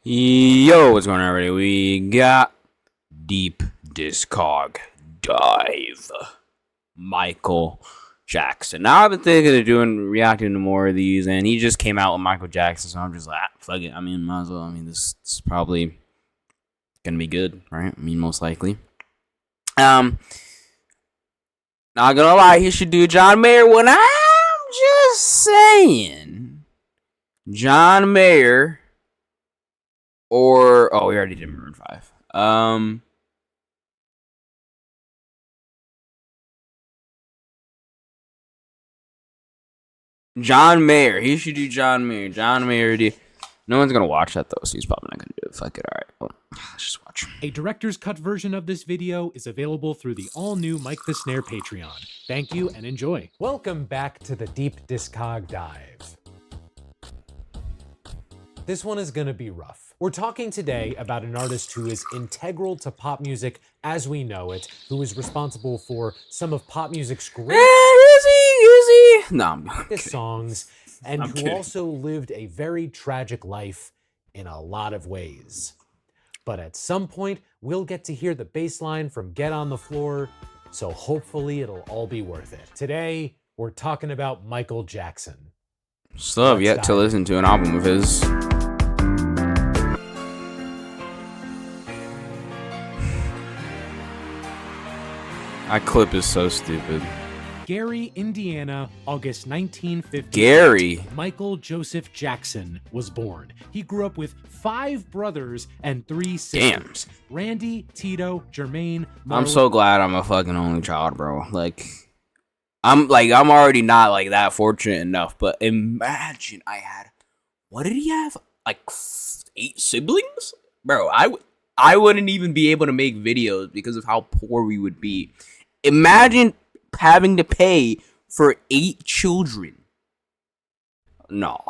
Yo, what's going on, everybody? We got Deep Discog Dive. Michael Jackson. Now I've been thinking of reacting to more of these, and he just came out with Michael Jackson, so I'm just like, fuck it. I mean, might as well. I mean, this is probably gonna be good, right? I mean, most likely. Not gonna lie, he should do John Mayer. When I'm just saying, John Mayer. Or we already did Maroon 5. John Mayer. He should do John Mayer. John Mayer. No one's gonna watch that though, so he's probably not gonna do it. Fuck it. All right. Well, let's just watch. A director's cut version of this video is available through the all-new Mike the Snare Patreon. Thank you and enjoy. Welcome back to the Deep Discog Dive. This one is gonna be rough. We're talking today about an artist who is integral to pop music as we know it, who is responsible for some of pop music's greatest songs, and who also lived a very tragic life in a lot of ways. But at some point, we'll get to hear the bass line from Get on the Floor, so hopefully it'll all be worth it. Today, we're talking about Michael Jackson. Still have yet to listen to an album of his. That clip is so stupid. Gary, Indiana, August 1950. Gary. Michael Joseph Jackson was born. He grew up with 5 brothers and 3 sisters. Damn. Randy, Tito, Jermaine, Marlon. I'm so glad I'm a fucking only child, bro. I'm already not like that fortunate enough, but imagine what did he have? Like 8 siblings? Bro, I wouldn't even be able to make videos because of how poor we would be. Imagine having to pay for 8 children. No.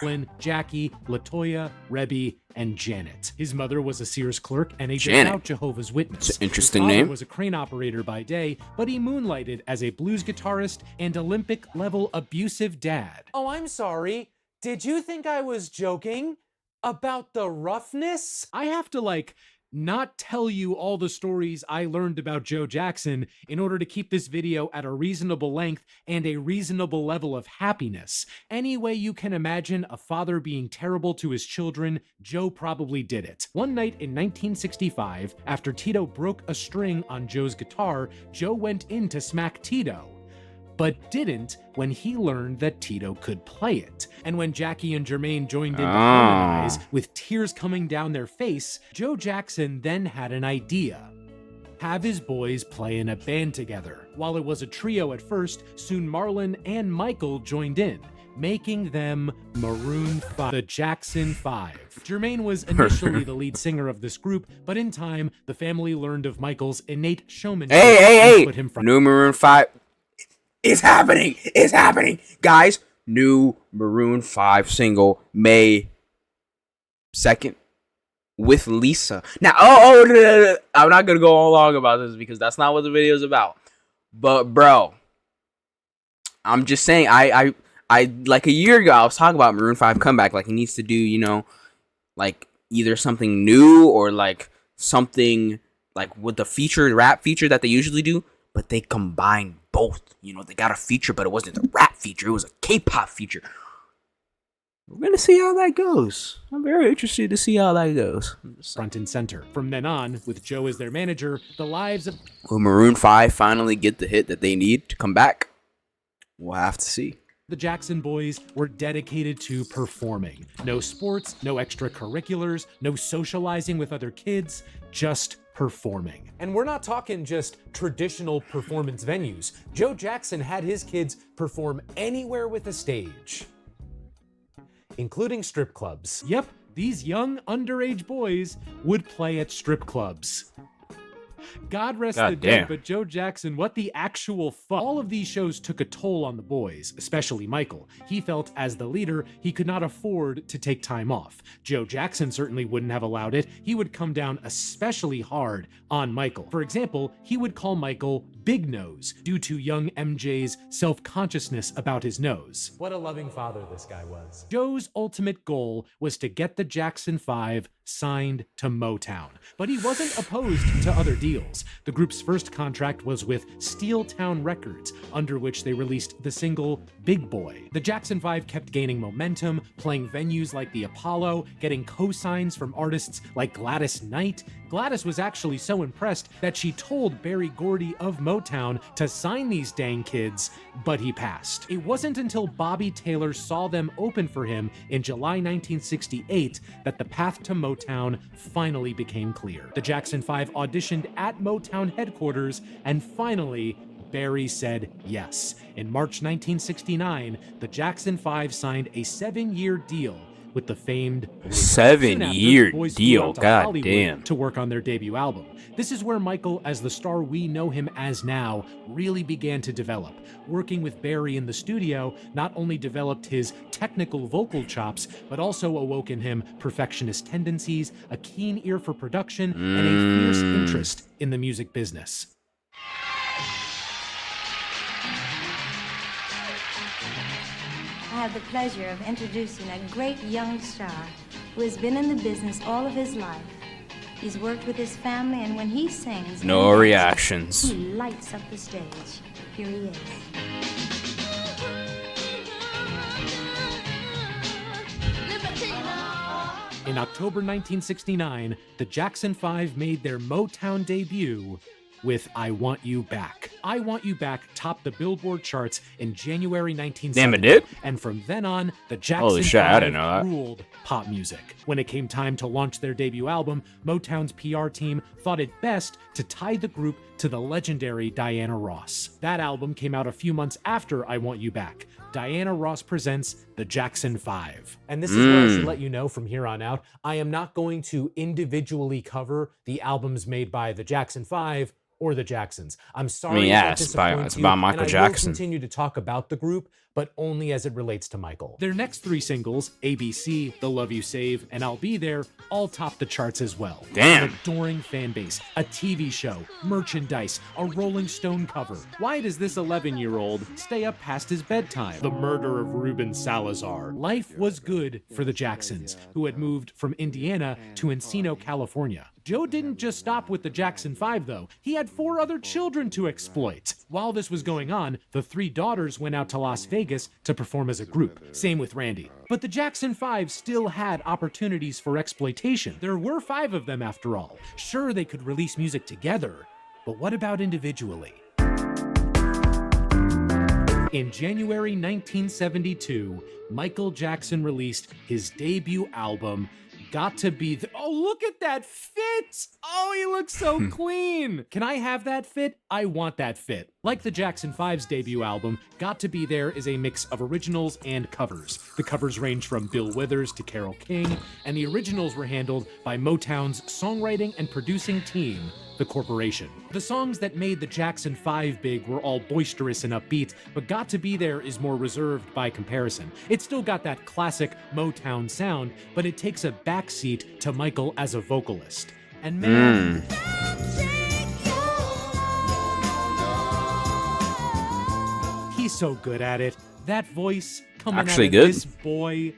When Jackie, Latoya, Rebby, and Janet. His mother was a Sears clerk and a devout Jehovah's Witness. It's an interesting His father name. Was a crane operator by day, but he moonlighted as a blues guitarist and Olympic-level abusive dad. Oh, I'm sorry. Did you think I was joking about the roughness? I have to, not tell you all the stories I learned about Joe Jackson in order to keep this video at a reasonable length and a reasonable level of happiness. Any way you can imagine a father being terrible to his children, Joe probably did it. One night in 1965, after Tito broke a string on Joe's guitar, Joe went in to smack Tito, but didn't when he learned that Tito could play it. And when Jackie and Jermaine joined in to harmonize, with tears coming down their face, Joe Jackson then had an idea. Have his boys play in a band together. While it was a trio at first, soon Marlon and Michael joined in, making them Maroon 5, the Jackson 5. Jermaine was initially the lead singer of this group, but in time, the family learned of Michael's innate showmanship. Hey! Put him New Maroon 5. It's happening, guys. New Maroon 5 single May 2nd with Lisa. Now, no. I'm not gonna go all long about this because that's not what the video is about. But bro, I'm just saying, I like a year ago I was talking about Maroon 5 comeback. Like he needs to do, either something new or something with the rap feature that they usually do, but they combined both. They got a feature, but it wasn't the rap feature. It was a K-pop feature. We're going to see how that goes. I'm very interested to see how that goes. Front and center. From then on, with Joe as their manager, the lives of... Will Maroon 5 finally get the hit that they need to come back? We'll have to see. The Jackson boys were dedicated to performing. No sports, no extracurriculars, no socializing with other kids, just performing. And we're not talking just traditional performance venues. Joe Jackson had his kids perform anywhere with a stage, including strip clubs. Yep, these young underage boys would play at strip clubs. God rest the dead, but Joe Jackson, what the actual fuck? All of these shows took a toll on the boys, especially Michael. He felt, as the leader, he could not afford to take time off. Joe Jackson certainly wouldn't have allowed it. He would come down especially hard on Michael. For example, he would call Michael Big Nose due to young MJ's self-consciousness about his nose. What a loving father this guy was. Joe's ultimate goal was to get the Jackson 5 signed to Motown, but he wasn't opposed to other deals. The group's first contract was with Steeltown Records, under which they released the single Big Boy. The Jackson 5 kept gaining momentum, playing venues like the Apollo, getting co-signs from artists like Gladys Knight. Gladys was actually so impressed that she told Berry Gordy of Motown to sign these dang kids, but he passed. It wasn't until Bobby Taylor saw them open for him in July 1968 that the path to Motown finally became clear. The Jackson 5 auditioned at Motown headquarters, and finally, Berry said yes. In March 1969, the Jackson 5 signed a 7-year deal with the famed 7-year deal, god damn, to work on their debut album. This is where Michael, as the star we know him as now, really began to develop. Working with Berry in the studio not only developed his technical vocal chops, but also awoke in him perfectionist tendencies, a keen ear for production, and a fierce interest in the music business. I have the pleasure of introducing a great young star who has been in the business all of his life. He's worked with his family, and when he sings, no reactions. He lights up the stage. Here he is. In October 1969, the Jackson 5 made their Motown debut with I Want You Back. I Want You Back topped the Billboard charts in January 1970. Damn, it did? And from then on, the Jackson 5 ruled pop music. When it came time to launch their debut album, Motown's PR team thought it best to tie the group to the legendary Diana Ross. That album came out a few months after I Want You Back. Diana Ross presents the Jackson 5. And this is what I should let you know from here on out. I am not going to individually cover the albums made by the Jackson 5 or the Jacksons. I'm sorry. It's about Michael Jackson. I will continue to talk about the group, but only as it relates to Michael. Their next 3 singles, ABC, The Love You Save, and I'll Be There, all topped the charts as well. Damn. An adoring fan base, a TV show, merchandise, a Rolling Stone cover. Why does this 11-year-old stay up past his bedtime? The murder of Ruben Salazar. Life was good for the Jacksons, who had moved from Indiana to Encino, California. Joe didn't just stop with the Jackson 5, though. He had 4 other children to exploit. While this was going on, the 3 daughters went out to Las Vegas to perform as a group. Same with Randy. But the Jackson 5 still had opportunities for exploitation. There were 5 of them, after all. Sure, they could release music together, but what about individually? In January 1972, Michael Jackson released his debut album, Got to Be the— Oh, look at that fit! Oh, he looks so clean! Can I have that fit? I want that fit. Like the Jackson 5's debut album, Got to Be There is a mix of originals and covers. The covers range from Bill Withers to Carole King, and the originals were handled by Motown's songwriting and producing team, The Corporation. The songs that made the Jackson 5 big were all boisterous and upbeat, but Got to Be There is more reserved by comparison. It's still got that classic Motown sound, but it takes a backseat to Michael as a vocalist. And man, he's so good at it. That voice coming out of this boy,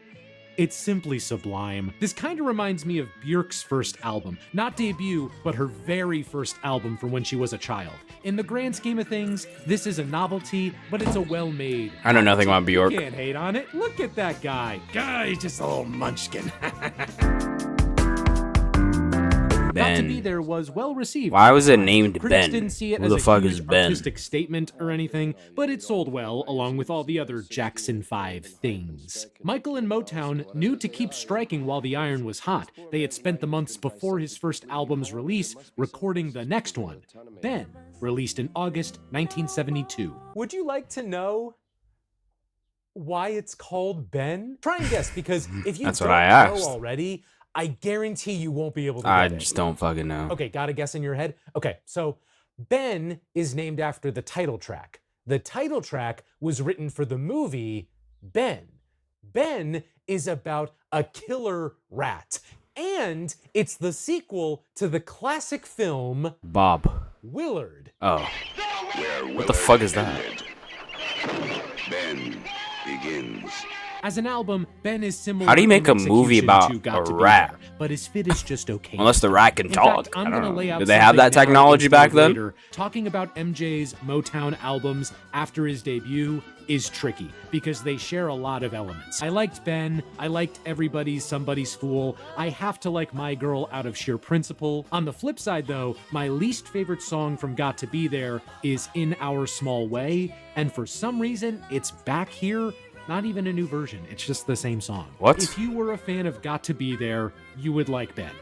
it's simply sublime. This kind of reminds me of Björk's first album. Not debut, but her very first album from when she was a child. In the grand scheme of things, this is a novelty, but it's a well-made. I know nothing about Björk. You can't hate on it. Look at that guy. He's just a little munchkin. Got to Be There was well received. Why was it named Critics Ben? didn't see it Who as the a fuck huge is Ben? artistic statement or anything, but it sold well along with all the other Jackson 5 things. Michael and Motown knew to keep striking while the iron was hot. They had spent the months before his first album's release recording the next one, Ben, released in August 1972. Would you like to know why it's called Ben? Try and guess, because if you That's don't what I know asked. already, I guarantee you won't be able to I get it. just don't fucking know. Okay, got a guess in your head? Okay, so Ben is named after the title track. The title track was written for the movie Ben. Ben is about a killer rat. And it's the sequel to the classic film Bob. Willard. Oh. What the fuck is that? Ben begins. As an album, Ben is similar. How do you make in a movie execution about to Got a to Be rat? There, but his fit is just okay. Unless the rat can In talk. fact, I'm I don't gonna know. lay out Did they have that something now technology instead back of then? later. Talking about MJ's Motown albums after his debut is tricky because they share a lot of elements. I liked Ben. I liked Everybody's Somebody's Fool. I have to like My Girl out of sheer principle. On the flip side, though, my least favorite song from Got to Be There is In Our Small Way, and for some reason, it's back here. Not even a new version, it's just the same song. What? If you were a fan of Got to Be There, you would like Ben.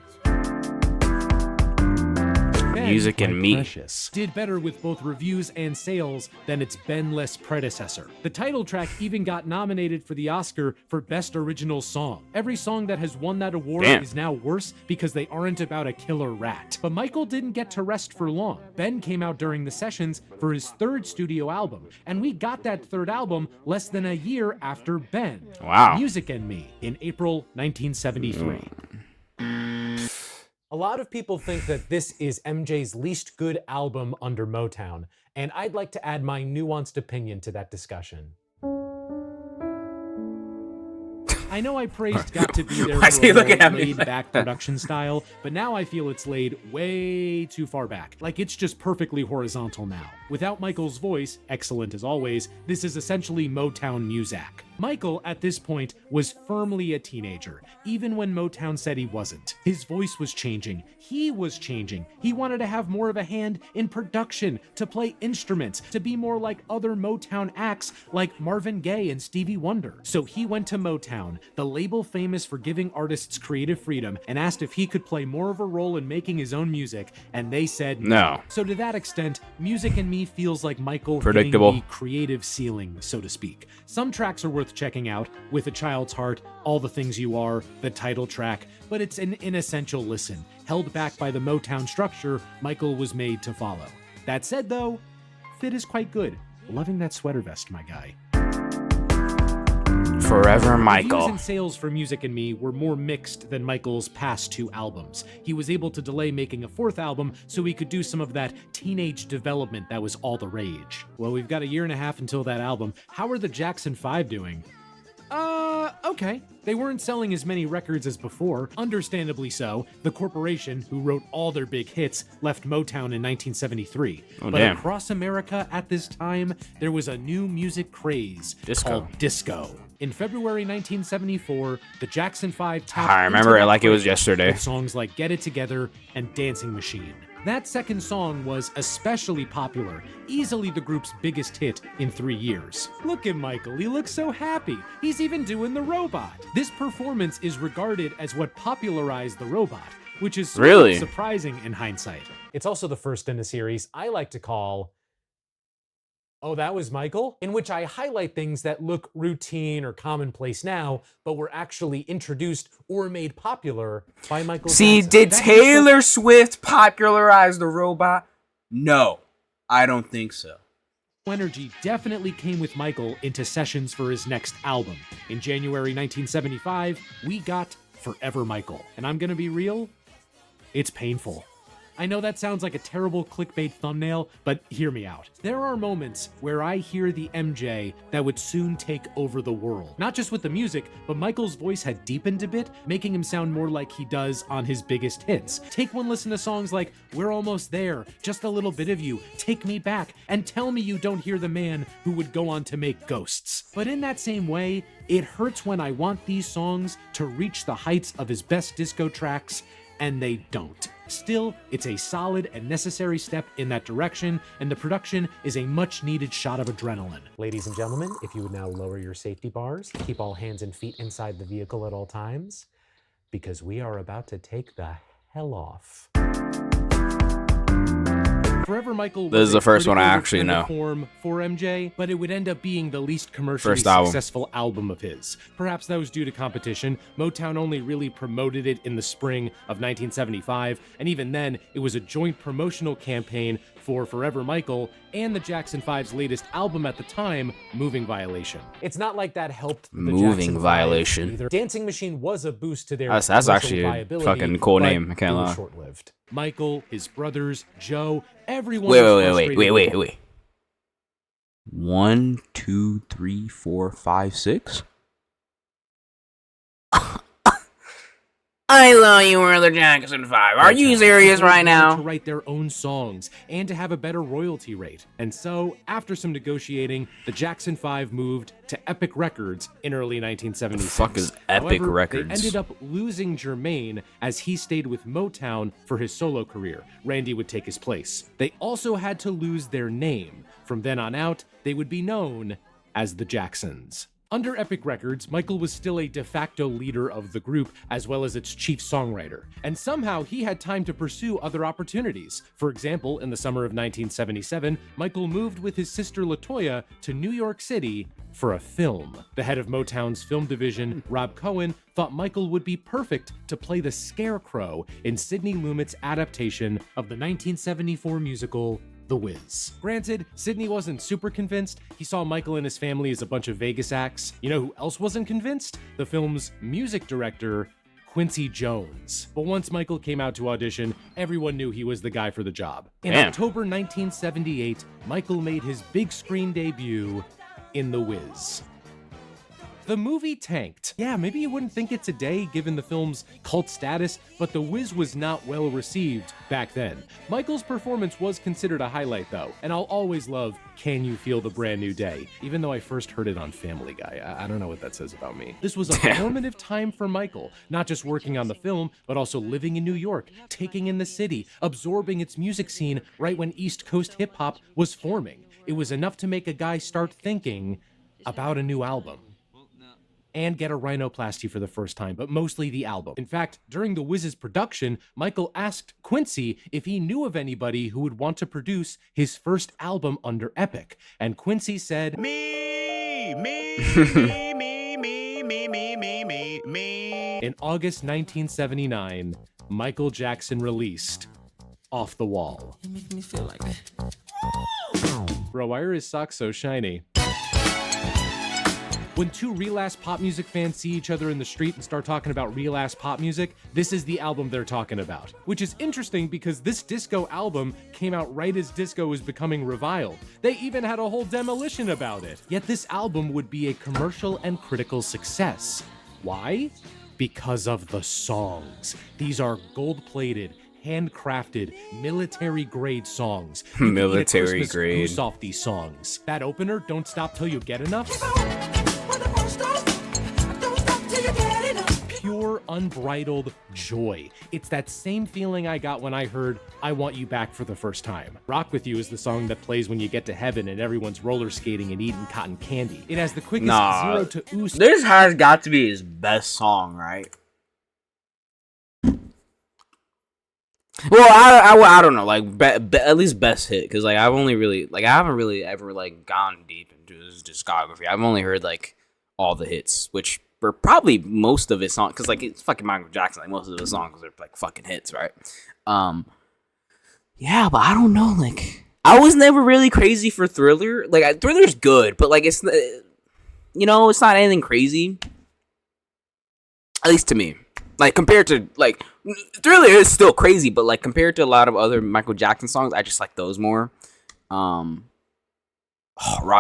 Ben, Music and like Me. Precious, did better with both reviews and sales than its Ben-less predecessor. The title track even got nominated for the Oscar for Best Original Song. Every song that has won that award Damn. is now worse because they aren't about a killer rat. But Michael didn't get to rest for long. Ben came out during the sessions for his third studio album, and we got that third album less than a year after Ben. Wow. Music and Me in April 1973. A lot of people think that this is MJ's least good album under Motown, and I'd like to add my nuanced opinion to that discussion. I know I praised Got to Be There Why is for he a more looking at me? laid-back production style, but now I feel it's laid way too far back. Like it's just perfectly horizontal now. Without Michael's voice, excellent as always, this is essentially Motown Muzak. Michael, at this point, was firmly a teenager, even when Motown said he wasn't. His voice was changing. He was changing. He wanted to have more of a hand in production, to play instruments, to be more like other Motown acts like Marvin Gaye and Stevie Wonder. So he went to Motown, the label famous for giving artists creative freedom, and asked if he could play more of a role in making his own music, and they said No. So to that extent, Music and Me feels like Michael Predictable. hitting the creative ceiling, so to speak. Some tracks are worth checking out, With a Child's Heart, All the Things You Are, the title track, but it's an inessential listen. Held back by the Motown structure Michael was made to follow. That said, though, fit is quite good. Loving that sweater vest, my guy. Forever Reviews Michael. and sales for Music and Me were more mixed than Michael's past two albums. He was able to delay making a fourth album so he could do some of that teenage development that was all the rage. Well, we've got a year and a half until that album. How are the Jackson 5 doing? Okay. They weren't selling as many records as before, understandably so. The corporation, who wrote all their big hits, left Motown in 1973. Oh, but damn. across America at this time, there was a new music craze Disco. called disco. In February 1974, the Jackson 5 tapped I remember into it that like it was craze yesterday. with songs like Get It Together and Dancing Machine. That second song was especially popular, easily the group's biggest hit in 3 years. Look at Michael, he looks so happy. He's even doing the robot. This performance is regarded as what popularized the robot, which is sort of Really? surprising in hindsight. It's also the first in a series I like to call Oh, That Was Michael, in which I highlight things that look routine or commonplace now, but were actually introduced or made popular by Michael See, Jackson. did That Taylor Swift popularize the robot? No, I don't think so. energy definitely came with Michael into sessions for his next album. In January 1975, we got Forever Michael. And I'm gonna be real, it's painful. I know that sounds like a terrible clickbait thumbnail, but hear me out. There are moments where I hear the MJ that would soon take over the world. Not just with the music, but Michael's voice had deepened a bit, making him sound more like he does on his biggest hits. Take one listen to songs like We're Almost There, Just a Little Bit of You, Take Me Back, and tell me you don't hear the man who would go on to make Ghosts. But in that same way, it hurts when I want these songs to reach the heights of his best disco tracks, and they don't. Still, it's a solid and necessary step in that direction, and the production is a much-needed shot of adrenaline. Ladies and gentlemen, if you would now lower your safety bars, keep all hands and feet inside the vehicle at all times, because we are about to take the hell off. Forever Michael This was is the a first one I critical actually return to know. form for MJ, but it would end up being the least commercially First album. successful album of his. Perhaps that was due to competition. Motown only really promoted it in the spring of 1975, and even then, it was a joint promotional campaign for Forever Michael and the Jackson 5's latest album at the time, Moving Violation. It's not like that helped the Moving Jackson 5 Violation. either. Dancing Machine was a boost to their That's commercial actually a viability, fucking cool but name, I can't it was lie. short-lived. Michael, his brothers, Joe, everyone Wait, was wait, frustrated wait, with wait, wait. 1, 2, 3, 4, 5, 6. I thought you were the Jackson 5. Are you serious right now? To write their own songs and to have a better royalty rate. And so, after some negotiating, the Jackson 5 moved to Epic Records in early 1976. Fuck is Epic However, Records? They ended up losing Jermaine as he stayed with Motown for his solo career. Randy would take his place. They also had to lose their name. From then on out, they would be known as the Jacksons. Under Epic Records, Michael was still a de facto leader of the group, as well as its chief songwriter. And somehow he had time to pursue other opportunities. For example, in the summer of 1977, Michael moved with his sister LaToya to New York City for a film. The head of Motown's film division, Rob Cohen, thought Michael would be perfect to play the Scarecrow in Sidney Lumet's adaptation of the 1974 musical The Wiz. Granted, Sidney wasn't super convinced. He saw Michael and his family as a bunch of Vegas acts. You know who else wasn't convinced? The film's music director, Quincy Jones. But once Michael came out to audition, everyone knew he was the guy for the job. In October 1978, Michael made his big screen debut in The Wiz. The movie tanked. Yeah, maybe you wouldn't think it today given the film's cult status, but The Wiz was not well received back then. Michael's performance was considered a highlight though, and I'll always love Can You Feel the Brand New Day, even though I first heard it on Family Guy. I don't know what that says about me. This was a formative time for Michael, not just working on the film, but also living in New York, taking in the city, absorbing its music scene right when East Coast hip-hop was forming. It was enough to make a guy start thinking about a new album. And get a rhinoplasty for the first time, but mostly the album. In fact, during The Wiz's production, Michael asked Quincy if he knew of anybody who would want to produce his first album under Epic. And Quincy said, Me. In August 1979, Michael Jackson released Off the Wall. You make me feel like that. Bro, why are his socks so shiny? When two real-ass pop music fans see each other in the street and start talking about real-ass pop music, this is the album they're talking about. Which is interesting because this disco album came out right as disco was becoming reviled. They even had a whole demolition about it. Yet this album would be a commercial and critical success. Why? Because of the songs. These are gold-plated, handcrafted, military-grade songs. Military grade. Goose off these songs. That opener, Don't Stop Till You Get Enough. Pure, unbridled joy. It's that same feeling I got when I heard I Want You Back for the first time. Rock With You is the song that plays when you get to heaven and everyone's roller skating and eating cotton candy. It has the quickest 0 to ooh. This has got to be his best song, right? Well, I don't know, like at least best hit, because like I haven't really ever like gone deep into his discography. I've only heard like all the hits, which were probably most of his songs, because like it's fucking Michael Jackson. Like most of his songs are like fucking hits, right? Yeah, but I don't know. Like I was never really crazy for Thriller. Like Thriller's good, but like it's it's not anything crazy. At least to me. Like, compared to, like, Thriller is still crazy, but, like, compared to a lot of other Michael Jackson songs, I just like those more. Rock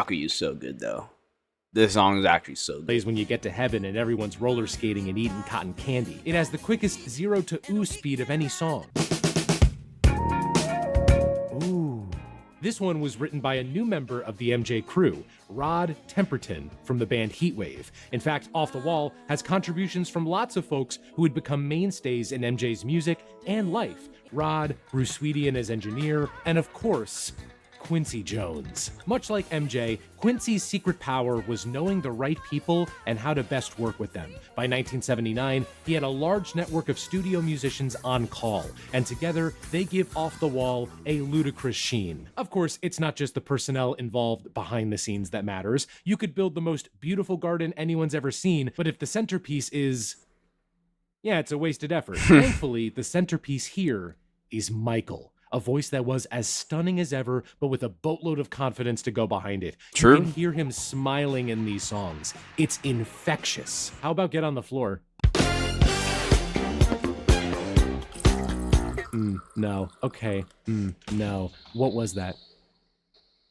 With You is so good, though. This song is actually so good. Plays when you get to heaven and everyone's roller skating and eating cotton candy. It has the quickest 0 to ooh speed of any song. Ooh. This one was written by a new member of the MJ crew, Rod Temperton, from the band Heatwave. In fact, Off the Wall has contributions from lots of folks who would become mainstays in MJ's music and life. Rod, Bruce Sweetian as engineer, and of course, Quincy Jones. Much like MJ, Quincy's secret power was knowing the right people and how to best work with them. By 1979, he had a large network of studio musicians on call, and together they give Off the Wall a ludicrous sheen. Of course, it's not just the personnel involved behind the scenes that matters. You could build the most beautiful garden anyone's ever seen, but if the centerpiece is... yeah, it's a wasted effort. Thankfully, the centerpiece here is Michael. A voice that was as stunning as ever, but with a boatload of confidence to go behind it. True. You can hear him smiling in these songs. It's infectious. How about Get on the Floor? No. Okay. No. What was that?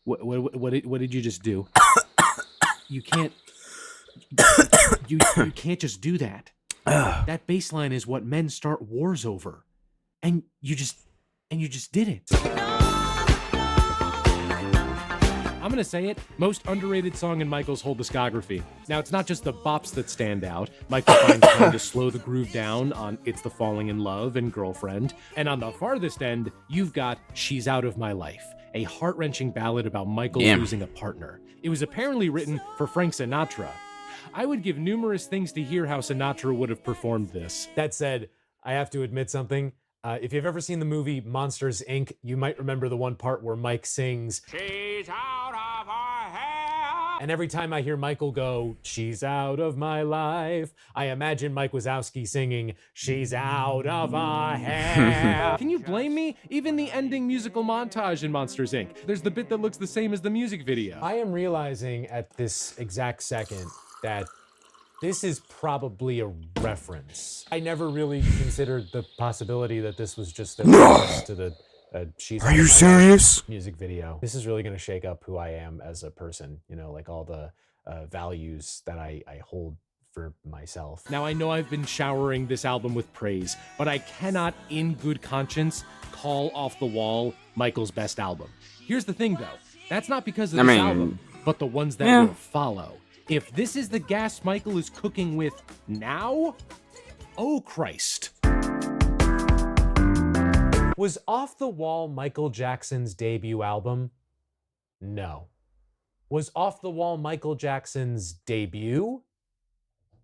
What did you just do? You can't... You can't just do that. That bass line is what men start wars over. And you just did it. I'm gonna say it, most underrated song in Michael's whole discography. Now, it's not just the bops that stand out. Michael finds time to slow the groove down on It's the Falling in Love and Girlfriend. And on the farthest end, you've got She's Out of My Life, a heart-wrenching ballad about Michael losing a partner. It was apparently written for Frank Sinatra. I would give numerous things to hear how Sinatra would have performed this. That said, I have to admit something. If you've ever seen the movie Monsters, Inc., you might remember the one part where Mike sings, "She's out of our hair." And every time I hear Michael go, "She's out of my life," I imagine Mike Wazowski singing, "She's out of our hair." Can you blame me? Even the ending musical montage in Monsters, Inc., there's the bit that looks the same as the music video. I am realizing at this exact second that this is probably a reference. I never really considered the possibility that this was just a reference to the She's Are You Serious? Music video. This is really going to shake up who I am as a person, you know, like all the values that I hold for myself. Now, I know I've been showering this album with praise, but I cannot, in good conscience, call Off the Wall Michael's best album. Here's the thing, though. That's not because of this album, but the ones that will follow. If this is the gas Michael is cooking with now, oh Christ. Was Off the Wall Michael Jackson's debut album? No. Was Off the Wall Michael Jackson's debut?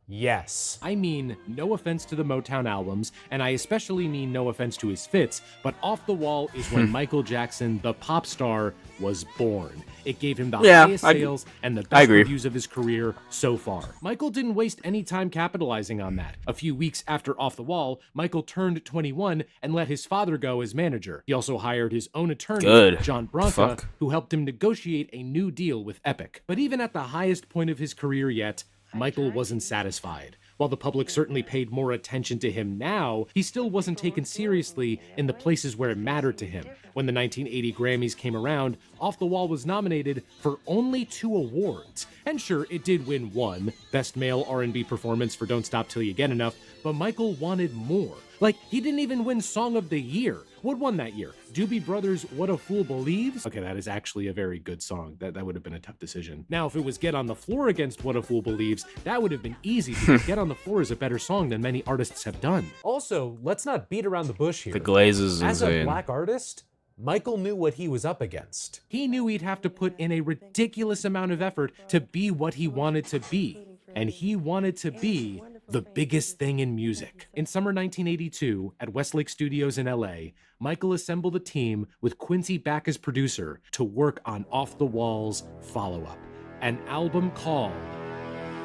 Yes. I mean, no offense to the Motown albums, and I especially mean no offense to his fits, but Off the Wall is when Michael Jackson, the pop star, was born. It gave him the highest sales and the best reviews of his career so far. Michael didn't waste any time capitalizing on that. A few weeks after Off the Wall, Michael turned 21 and let his father go as manager. He also hired his own attorney, John Branca, who helped him negotiate a new deal with Epic. But even at the highest point of his career yet, Michael wasn't satisfied. While the public certainly paid more attention to him now, he still wasn't taken seriously in the places where it mattered to him. When the 1980 Grammys came around, Off the Wall was nominated for only 2 awards. And sure, it did win one, Best Male R&B Performance for Don't Stop Till You Get Enough, but Michael wanted more. Like, he didn't even win Song of the Year. What won that year? Doobie Brothers' What a Fool Believes? Okay, that is actually a very good song. That would have been a tough decision. Now, if it was Get on the Floor against What a Fool Believes, that would have been easy because Get on the Floor is a better song than many artists have done. Also, let's not beat around the bush here. The Glaze is As insane. a black artist, Michael knew what he was up against. He knew he'd have to put in a ridiculous amount of effort to be what he wanted to be. And he wanted to be the biggest thing in music. In summer 1982, at Westlake Studios in LA, Michael assembled a team with Quincy back as producer to work on Off the Wall's follow-up, an album called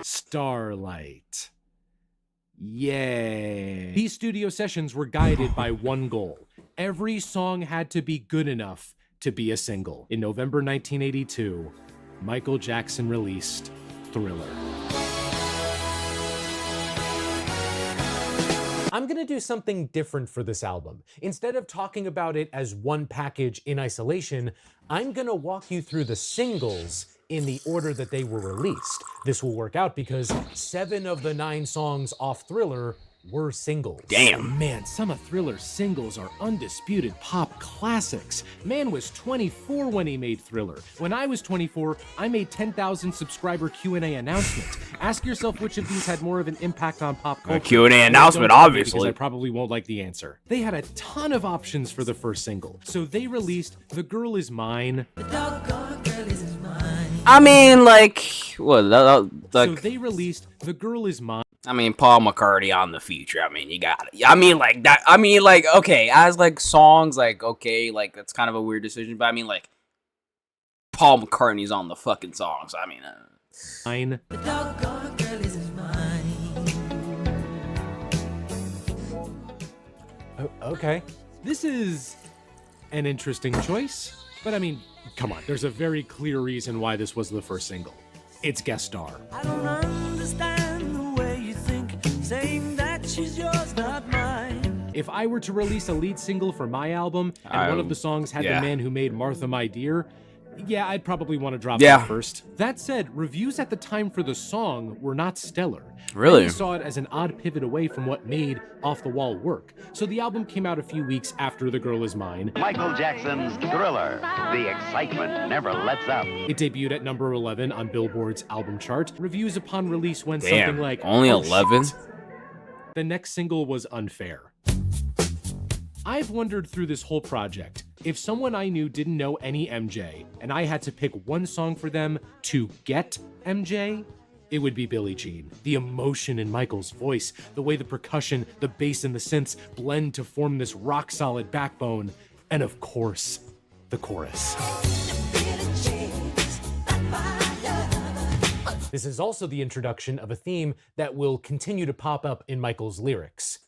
Starlight. Yay. These studio sessions were guided by one goal. Every song had to be good enough to be a single. In November 1982, Michael Jackson released Thriller. I'm gonna do something different for this album. Instead of talking about it as one package in isolation, I'm gonna walk you through the singles in the order that they were released. This will work out because 7 of the 9 songs off Thriller were singles. Damn. And man, some of Thriller's singles are undisputed pop classics. Man was 24 when he made Thriller. When I was 24, I made 10,000 subscriber Q&A announcement. Ask yourself which of these had more of an impact on pop culture. Q&A announcement, obviously. Because I probably won't like the answer. They had a ton of options for the first single, so they released The Girl Is Mine. The doggone girl is mine. I mean, like, what? So they released The Girl Is Mine. I mean, Paul McCartney on the feature. I mean, you got it. I mean, like that. I mean, like, okay, as like songs, like, okay, like that's kind of a weird decision, but I mean, like, Paul McCartney's on the fucking songs. I mean, Mine. The doggone girl is mine. Okay. This is an interesting choice, but I mean, come on, there's a very clear reason why this was the first single. It's guest star. I don't understand the way you think, saying that she's yours, not mine. If I were to release a lead single for my album, and one of the songs had yeah. The Man Who Made Martha My Dear, yeah, I'd probably want to drop Yeah. that first. That said, reviews at the time for the song were not stellar. Really? Many saw it as an odd pivot away from what made Off the Wall work. So the album came out a few weeks after The Girl Is Mine. Michael Jackson's Thriller. The excitement never lets up. It debuted at number 11 on Billboard's album chart. Reviews upon release went damn, something like, only "Oh, 11? shit." The next single was Unfair. I've wondered through this whole project, if someone I knew didn't know any MJ, and I had to pick one song for them to get MJ, it would be Billie Jean. The emotion in Michael's voice, the way the percussion, the bass, and the synths blend to form this rock-solid backbone, and of course, the chorus. This is also the introduction of a theme that will continue to pop up in Michael's lyrics.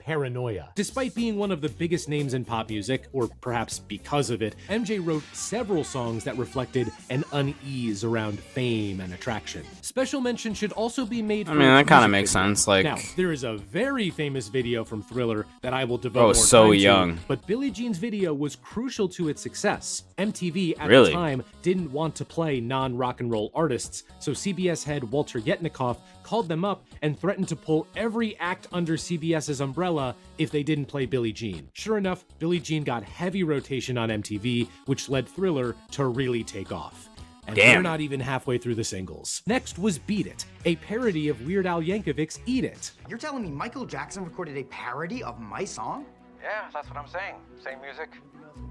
Paranoia. Despite being one of the biggest names in pop music, or perhaps because of it, MJ wrote several songs that reflected an unease around fame and attraction. Special mention should also be made for I mean, that kind of music makes video. sense. Like, Now, there is a very famous video from Thriller that I will devote more so time young. to, but Billie Jean's video was crucial to its success. MTV at Really? the time didn't want to play non-rock and roll artists, so CBS head Walter Yetnikoff called them up and threatened to pull every act under CBS's umbrella if they didn't play Billie Jean. Sure enough, Billie Jean got heavy rotation on MTV, which led Thriller to really take off. And Damn. we're not even halfway through the singles. Next was Beat It, a parody of Weird Al Yankovic's Eat It. You're telling me Michael Jackson recorded a parody of my song? Yeah, that's what I'm saying. Same music,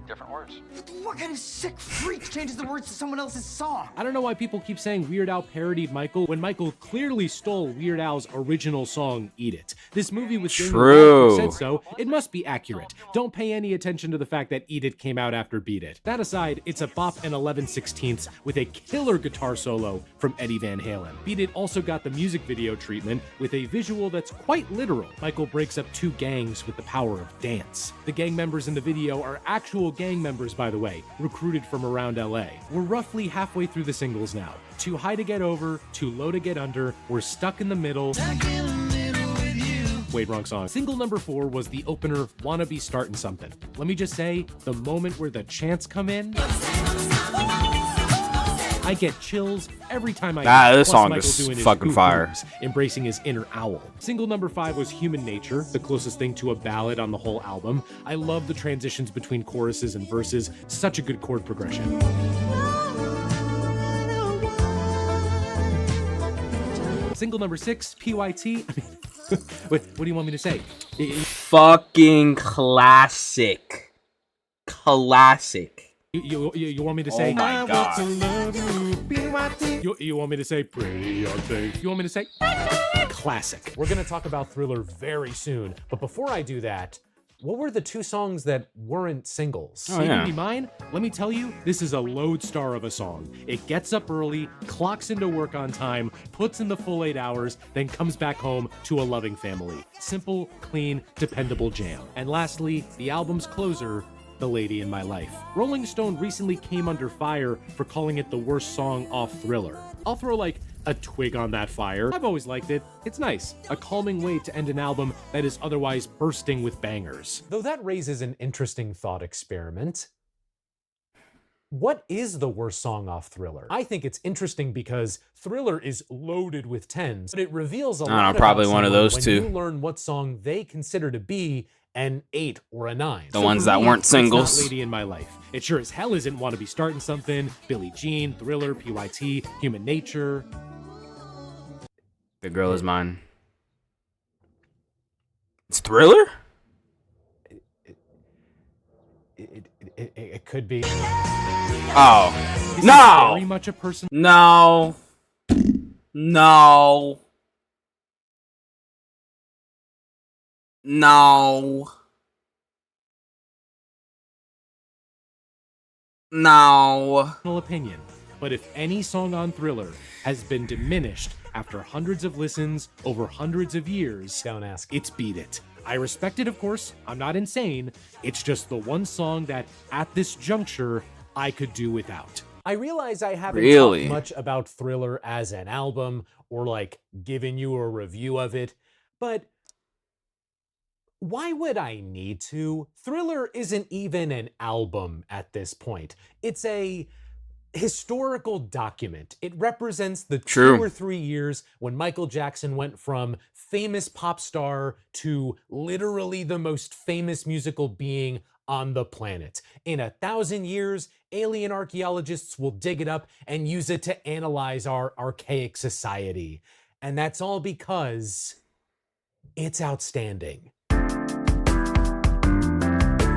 different words. What kind of sick freak changes the words to someone else's song? I don't know why people keep saying Weird Al parodied Michael when Michael clearly stole Weird Al's original song, Eat It. This movie with Daniel True. Radcliffe said so. It must be accurate. Don't pay any attention to the fact that Eat It came out after Beat It. That aside, it's a bop and 11/16 with a killer guitar solo from Eddie Van Halen. Beat It also got the music video treatment with a visual that's quite literal. Michael breaks up two gangs with the power of dance. The gang members in the video are actual gang members, by the way, recruited from around LA. We're roughly halfway through the singles now. Too High to Get Over, Too Low to Get Under, We're Stuck in the Middle. Wait, wrong song. Single number 4 was the opener, Wanna Be Startin' Something. Let me just say, the moment where the chants come in, I get chills every time I hear it. This Plus song Michael is doing his fucking fire. hoo-hoos, embracing his inner owl. Single number 5 was Human Nature, the closest thing to a ballad on the whole album. I love the transitions between choruses and verses. Such a good chord progression. Single number 6, PYT. What do you want me to say? fucking classic. Classic. You want me to say? Oh my god. You want me to say pretty ugly? You want me to say classic? We're gonna talk about Thriller very soon, but before I do that, what were the 2 songs that weren't singles? Oh, yeah. Be Mine? Let me tell you, this is a lodestar of a song. It gets up early, clocks into work on time, puts in the full 8 hours, then comes back home to a loving family. Simple, clean, dependable jam. And lastly, the album's closer, The Lady in My Life. Rolling Stone recently came under fire for calling it the worst song off Thriller. I'll throw like a twig on that fire. I've always liked it. It's nice. A calming way to end an album that is otherwise bursting with bangers. Though that raises an interesting thought experiment. What is the worst song off Thriller? I think it's interesting because Thriller is loaded with tens, but it reveals a lot probably about one of someone those when two. you learn what song they consider to be an 8 or a 9. The ones that weren't singles. It's not Lady in My Life. It sure as hell isn't Want to Be Starting Something, Billie Jean, Thriller, PYT, Human Nature. The Girl Is Mine. It's Thriller? It could be. Oh. This No! is very much a person. No. No. No. No. Opinion, but if any song on Thriller has been diminished after hundreds of listens over hundreds of years, don't ask. It's Beat It. I respect it, of course. I'm not insane. It's just the one song that, at this juncture, I could do without. I realize I haven't talked much about Thriller as an album or like giving you a review of it, but why would I need to? Thriller isn't even an album at this point. It's a historical document. It represents the 2 or 3 years when Michael Jackson went from famous pop star to literally the most famous musical being on the planet. In 1,000 years, alien archaeologists will dig it up and use it to analyze our archaic society. And that's all because it's outstanding.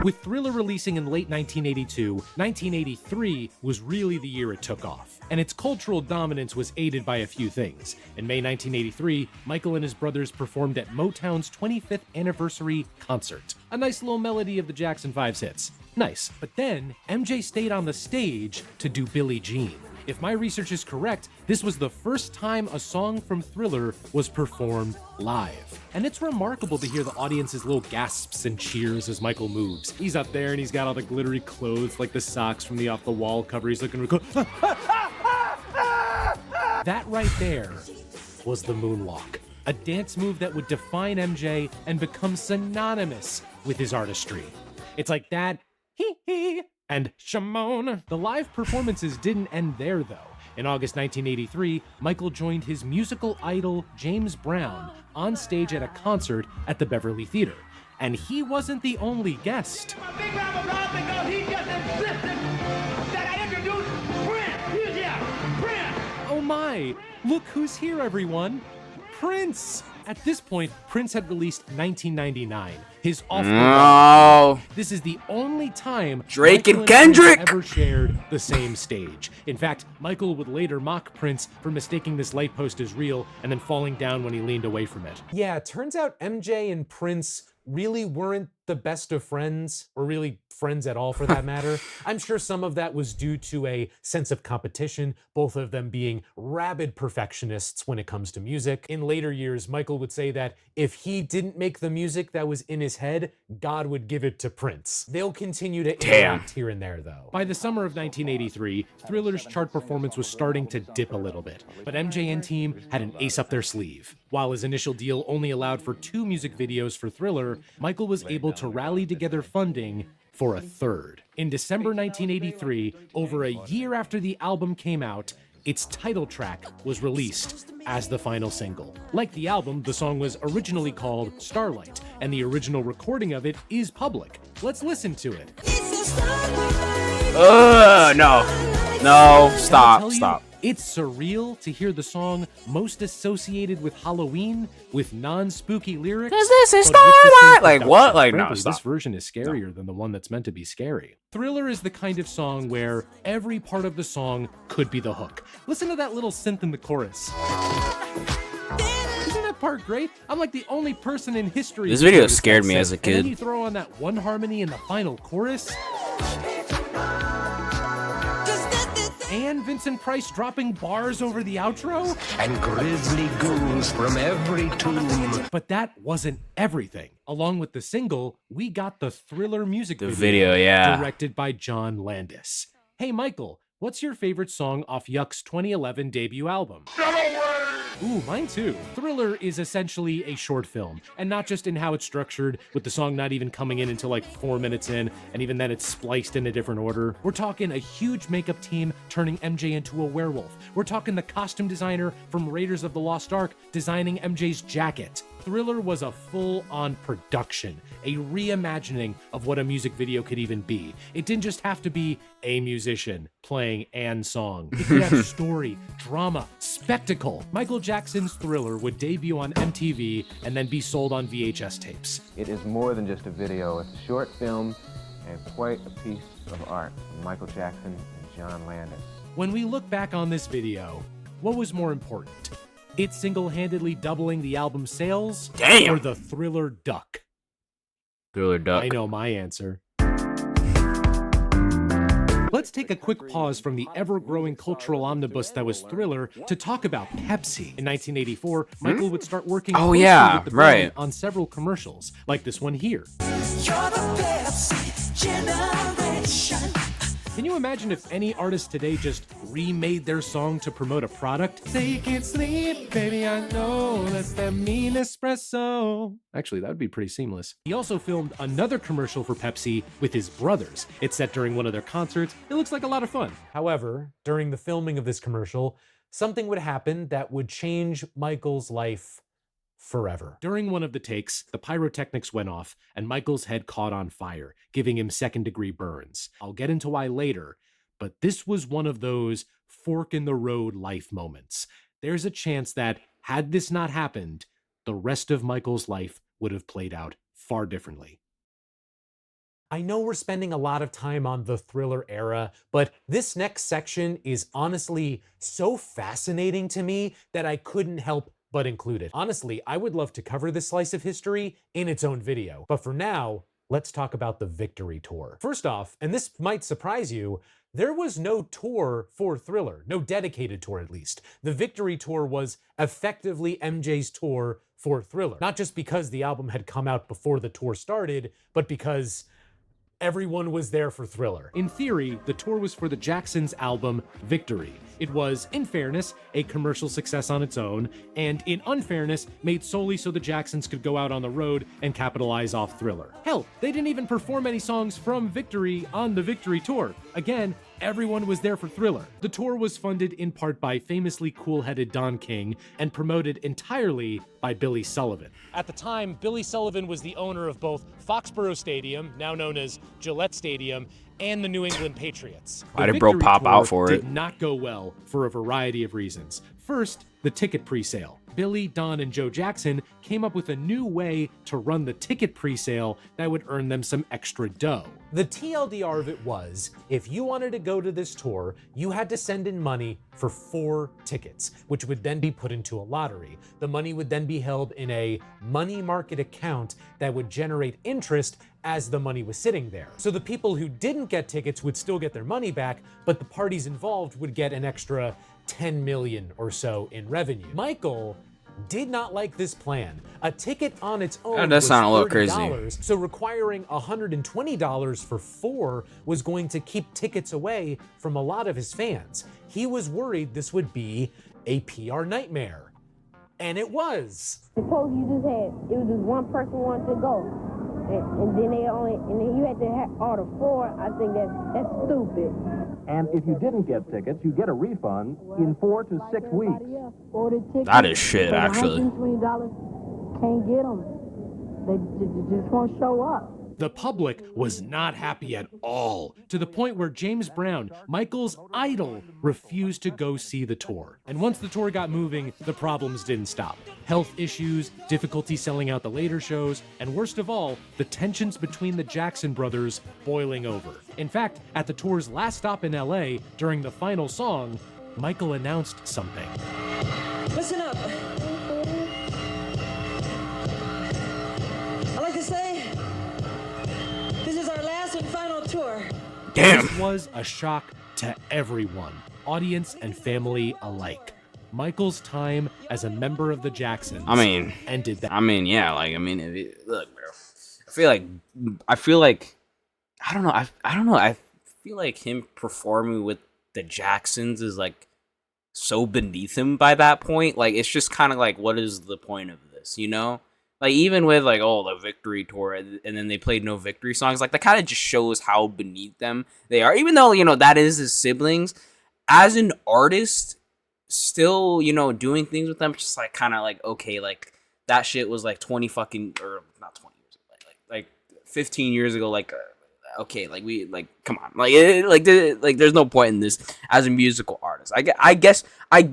With Thriller releasing in late 1982, 1983 was really the year it took off, and its cultural dominance was aided by a few things. In May 1983, Michael and his brothers performed at Motown's 25th anniversary concert. A nice little melody of the Jackson 5's hits. Nice. But then, MJ stayed on the stage to do Billie Jean. If my research is correct, this was the first time a song from Thriller was performed live. And it's remarkable to hear the audience's little gasps and cheers as Michael moves. He's up there and he's got all the glittery clothes like the socks from the Off the Wall cover. He's looking real cool. That right there was the Moonwalk, a dance move that would define MJ and become synonymous with his artistry. It's like that, hee hee, and Shimon. The live performances didn't end there, though. In August 1983, Michael joined his musical idol, James Brown, on stage at a concert at the Beverly Theater. And he wasn't the only guest. A big round of applause because he just insisted that I introduce Prince. He's here, Prince. Oh my, look who's here, everyone. Prince! At this point, Prince had released 1999, his off-the-wall. This is the only time Drake Michael and Kendrick ever shared the same stage. In fact, Michael would later mock Prince for mistaking this light post as real and then falling down when he leaned away from it. Yeah, it turns out MJ and Prince really weren't the best of friends, or really friends at all for that matter. I'm sure some of that was due to a sense of competition, both of them being rabid perfectionists when it comes to music. In later years, Michael would say that if he didn't make the music that was in his head, God would give it to Prince. They'll continue to interact here and there, though. By the summer of 1983, Thriller's chart performance was starting to dip a little bit, but MJ and team had an ace up their sleeve. While his initial deal only allowed for 2 music videos for Thriller, Michael was able to rally together funding for a third. In December 1983, over a year after the album came out, its title track was released as the final single. Like the album, the song was originally called Starlight, and the original recording of it is public. Let's listen to it. No, stop. It's surreal to hear the song most associated with Halloween with non-spooky lyrics. 'Cause this is Starlight! Like what? Like, no, stop. This version is scarier than the one that's meant to be scary. Thriller is the kind of song where every part of the song could be the hook. Listen to that little synth in the chorus. Isn't that part great? I'm like the only person in history. This video scared me as a kid. And then you throw on that one harmony in the final chorus. And Vincent Price dropping bars over the outro. And grisly ghouls from every tomb. But that wasn't everything. Along with the single, we got the Thriller music video, yeah. Directed by John Landis. Hey Michael, what's your favorite song off Yuck's 2011 debut album? Get away! Ooh, mine too. Thriller is essentially a short film, and not just in how it's structured, with the song not even coming in until like 4 minutes in, and even then it's spliced in a different order. We're talking a huge makeup team turning MJ into a werewolf. We're talking the costume designer from Raiders of the Lost Ark designing MJ's jacket. Thriller was a full-on production, a reimagining of what a music video could even be. It didn't just have to be a musician playing an song. It could have story, drama, spectacle. Michael Jackson's Thriller would debut on MTV and then be sold on VHS tapes. It is more than just a video. It's a short film and quite a piece of art from Michael Jackson and John Landis. When we look back on this video, what was more important? It single-handedly doubling the album's sales? Damn! Or the Thriller duck? Thriller duck. I know my answer. Let's take a quick pause from the ever-growing cultural omnibus that was Thriller to talk about Pepsi. In 1984, Michael would start working closely with the brand on several commercials, like this one here. You're the Pepsi generation. Can you imagine if any artist today just remade their song to promote a product? Say you can't sleep, baby, I know that's that mean espresso. Actually, that would be pretty seamless. He also filmed another commercial for Pepsi with his brothers. It's set during one of their concerts. It looks like a lot of fun. However, during the filming of this commercial, something would happen that would change Michael's life forever. During one of the takes, the pyrotechnics went off and Michael's head caught on fire, giving him second-degree burns. I'll get into why later, but this was one of those fork-in-the-road life moments. There's a chance that, had this not happened, the rest of Michael's life would have played out far differently. I know we're spending a lot of time on the Thriller era, but this next section is honestly so fascinating to me that I couldn't help but include it. Honestly, I would love to cover this slice of history in its own video. But for now, let's talk about the Victory Tour. First off, and this might surprise you, there was no tour for Thriller, no dedicated tour at least. The Victory Tour was effectively MJ's tour for Thriller. Not just because the album had come out before the tour started, but because everyone was there for Thriller. In theory, the tour was for the Jacksons' album, Victory. It was, in fairness, a commercial success on its own, and in unfairness, made solely so the Jacksons could go out on the road and capitalize off Thriller. Hell, they didn't even perform any songs from Victory on the Victory Tour. Again, everyone was there for Thriller. The tour was funded in part by famously cool-headed Don King and promoted entirely by Billy Sullivan. At the time, Billy Sullivan was the owner of both Foxborough Stadium, now known as Gillette Stadium, and the New England Patriots. Why did bro pop out for it? Did not go well for a variety of reasons. First, the ticket pre-sale. Billy, Don, and Joe Jackson came up with a new way to run the ticket pre-sale that would earn them some extra dough. The TLDR of it was, if you wanted to go to this tour, you had to send in money for 4 tickets, which would then be put into a lottery. The money would then be held in a money market account that would generate interest as the money was sitting there. So the people who didn't get tickets would still get their money back, but the parties involved would get an extra 10 million or so in revenue. Michael did not like this plan. A ticket on its own was $30, so requiring $120 for 4 was going to keep tickets away from a lot of his fans. He was worried this would be a PR nightmare. And it was. Suppose you just had, it was just one person wanted to go. And then you had to have order 4. I think that's stupid. And if you didn't get tickets, you get a refund in 4 to 6 weeks. That is shit, actually. $120 can't get them. They just won't show up. The public was not happy at all, to the point where James Brown, Michael's idol, refused to go see the tour. And once the tour got moving, the problems didn't stop. Health issues, difficulty selling out the later shows, and worst of all, the tensions between the Jackson brothers boiling over. In fact, at the tour's last stop in LA, during the final song, Michael announced something. Listen up. I'd like to say, this is our last and final tour. Damn. This was a shock to everyone, audience and family alike. Michael's time as a member of the Jacksons ended that. Look, bro. I feel like I don't know. I feel like him performing with the Jacksons is like so beneath him by that point. Like, it's just kind of like, what is the point of this, you know? Like, even with, like, oh, the Victory Tour, and then they played no victory songs, like, that kind of just shows how beneath them they are. Even though, you know, that is his siblings, as an artist, still, you know, doing things with them, just, like, kind of, like, okay, like, that shit was, like, 20 fucking, or not 20 years ago, like 15 years ago, like, okay, like, we, like, come on, like, there's no point in this as a musical artist. I guess, I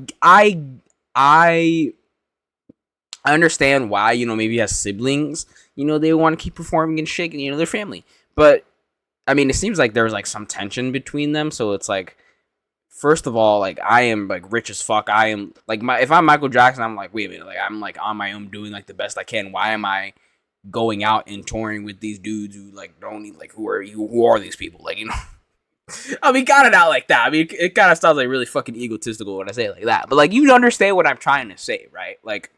understand why, you know, maybe he has siblings, you know, they want to keep performing and shit, you know, their family. But, I mean, it seems like there's, like, some tension between them, so it's, like, first of all, like, I am, like, rich as fuck. I am, like, if I'm Michael Jackson, I'm like, wait a minute, like, I'm, like, on my own doing, like, the best I can. Why am I going out and touring with these dudes who, like, don't need, like, who are these people? Like, you know, I mean, kind of not like that. I mean, it kind of sounds, like, really fucking egotistical when I say it like that. But, like, you understand what I'm trying to say, right? Like,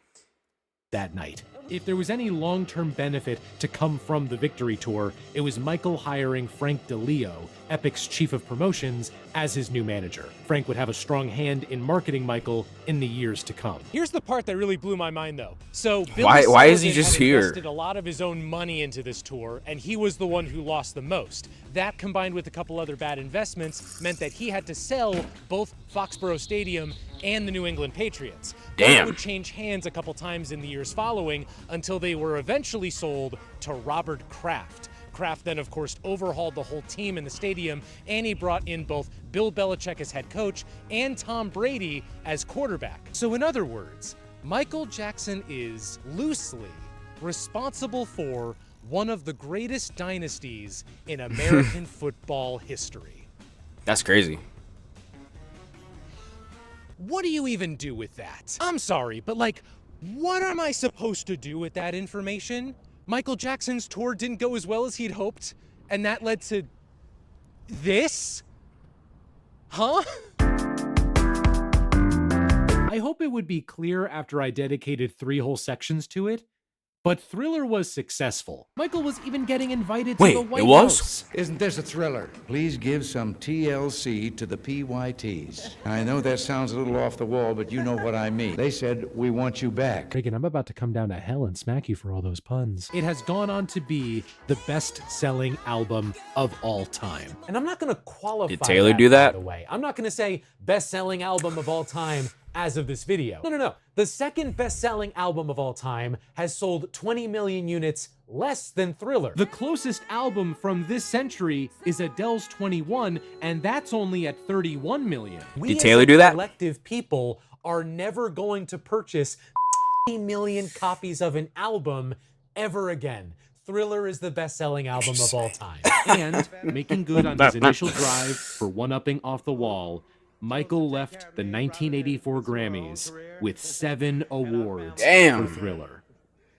that night. If there was any long-term benefit to come from the Victory Tour, it was Michael hiring Frank DeLeo, Epic's chief of promotions, as his new manager. Frank would have a strong hand in marketing Michael in the years to come. Here's the part that really blew my mind, though. So why is he just here? Invested a lot of his own money into this tour, and he was the one who lost the most. That, combined with a couple other bad investments, meant that he had to sell both Foxborough Stadium and the New England Patriots. Damn. It would change hands a couple times in the years following until they were eventually sold to Robert Kraft. Kraft then, of course, overhauled the whole team in the stadium, and he brought in both Bill Belichick as head coach and Tom Brady as quarterback. So in other words, Michael Jackson is loosely responsible for one of the greatest dynasties in American football history. That's crazy. What do you even do with that? I'm sorry, but like, what am I supposed to do with that information? Michael Jackson's tour didn't go as well as he'd hoped, and that led to this? Huh? I hope it would be clear after I dedicated 3 whole sections to it, but Thriller was successful. Michael was even getting invited to the White House. Isn't this a thriller? Please give some TLC to the PYTs. I know that sounds a little off the wall, but you know what I mean. They said, we want you back. Reagan, I'm about to come down to hell and smack you for all those puns. It has gone on to be the best-selling album of all time. And I'm not going to qualify Did Taylor do that? By the way. I'm not going to say best-selling album of all time as of this video. No. The second best-selling album of all time has sold 20 million units less than Thriller. The closest album from this century is Adele's 21, and that's only at 31 million. We Did Taylor do that? Collective people are never going to purchase 50 million copies of an album ever again. Thriller is the best-selling album of all time. And making good on his initial drive for one-upping Off the Wall, Michael left the 1984 Grammys with 7 awards for Thriller,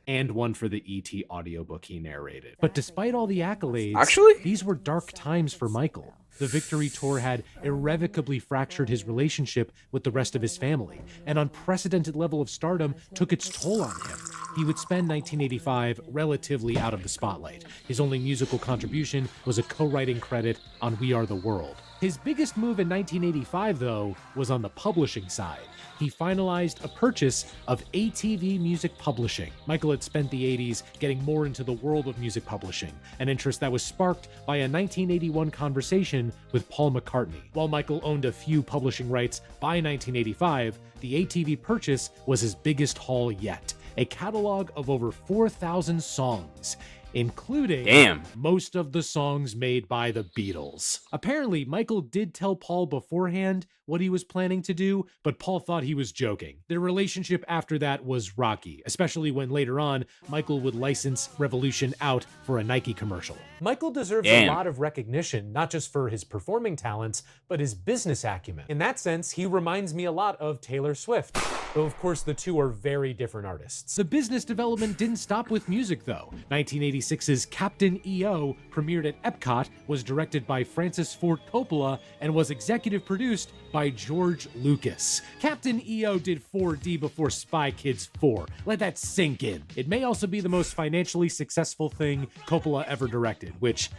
and 1 for the E.T. audiobook he narrated. But despite all the accolades, these were dark times for Michael. The Victory Tour had irrevocably fractured his relationship with the rest of his family. An unprecedented level of stardom took its toll on him. He would spend 1985 relatively out of the spotlight. His only musical contribution was a co-writing credit on We Are the World. His biggest move in 1985, though, was on the publishing side. He finalized a purchase of ATV Music Publishing. Michael had spent the 80s getting more into the world of music publishing, an interest that was sparked by a 1981 conversation with Paul McCartney. While Michael owned a few publishing rights by 1985, the ATV purchase was his biggest haul yet, a catalog of over 4,000 songs, including most of the songs made by the Beatles. Apparently, Michael did tell Paul beforehand what he was planning to do, but Paul thought he was joking. Their relationship after that was rocky, especially when later on, Michael would license Revolution out for a Nike commercial. Michael deserves a lot of recognition, not just for his performing talents, but his business acumen. In that sense, he reminds me a lot of Taylor Swift, though of course the two are very different artists. The business development didn't stop with music, though. 1986's Captain EO premiered at Epcot, was directed by Francis Ford Coppola, and was executive produced by George Lucas. Captain EO did 4D before Spy Kids 4. Let that sink in. It may also be the most financially successful thing Coppola ever directed, which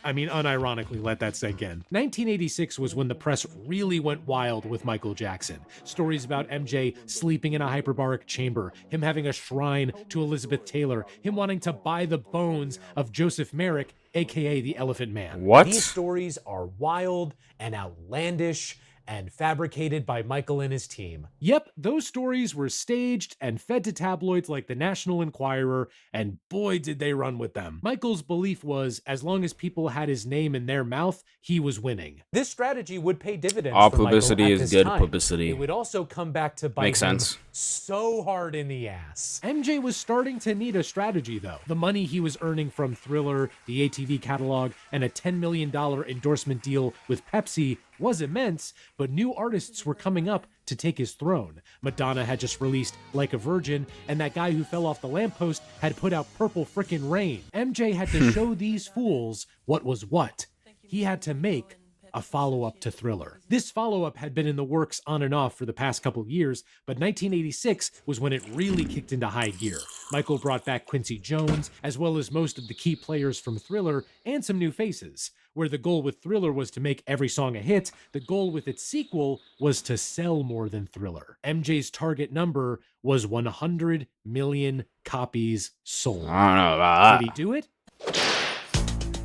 I mean, unironically, let that sink in. 1986 was when the press really went wild with Michael Jackson. Stories about MJ sleeping in a hyperbaric chamber, him having a shrine to Elizabeth Taylor, him wanting to buy the bones of Joseph Merrick, aka the Elephant Man. What? These stories are wild and outlandish and fabricated by Michael and his team. Yep, those stories were staged and fed to tabloids like the National Enquirer, and boy did they run with them. Michael's belief was, as long as people had his name in their mouth, he was winning. This strategy would pay dividends All for publicity Michael at is this good time. publicity. It would also come back to bite Makes him sense. so hard in the ass. MJ was starting to need a strategy, though. The money he was earning from Thriller, the ATV catalog, and a $10 million endorsement deal with Pepsi was immense, but new artists were coming up to take his throne. Madonna had just released Like a Virgin, and that guy who fell off the lamppost had put out Purple Frickin' Rain. MJ had to show these fools what was what. He had to make a follow-up to Thriller. This follow-up had been in the works on and off for the past couple of years, but 1986 was when it really kicked into high gear. Michael brought back Quincy Jones, as well as most of the key players from Thriller, and some new faces. Where the goal with Thriller was to make every song a hit, the goal with its sequel was to sell more than Thriller. MJ's target number was 100 million copies sold. I don't know about that. Did he do it?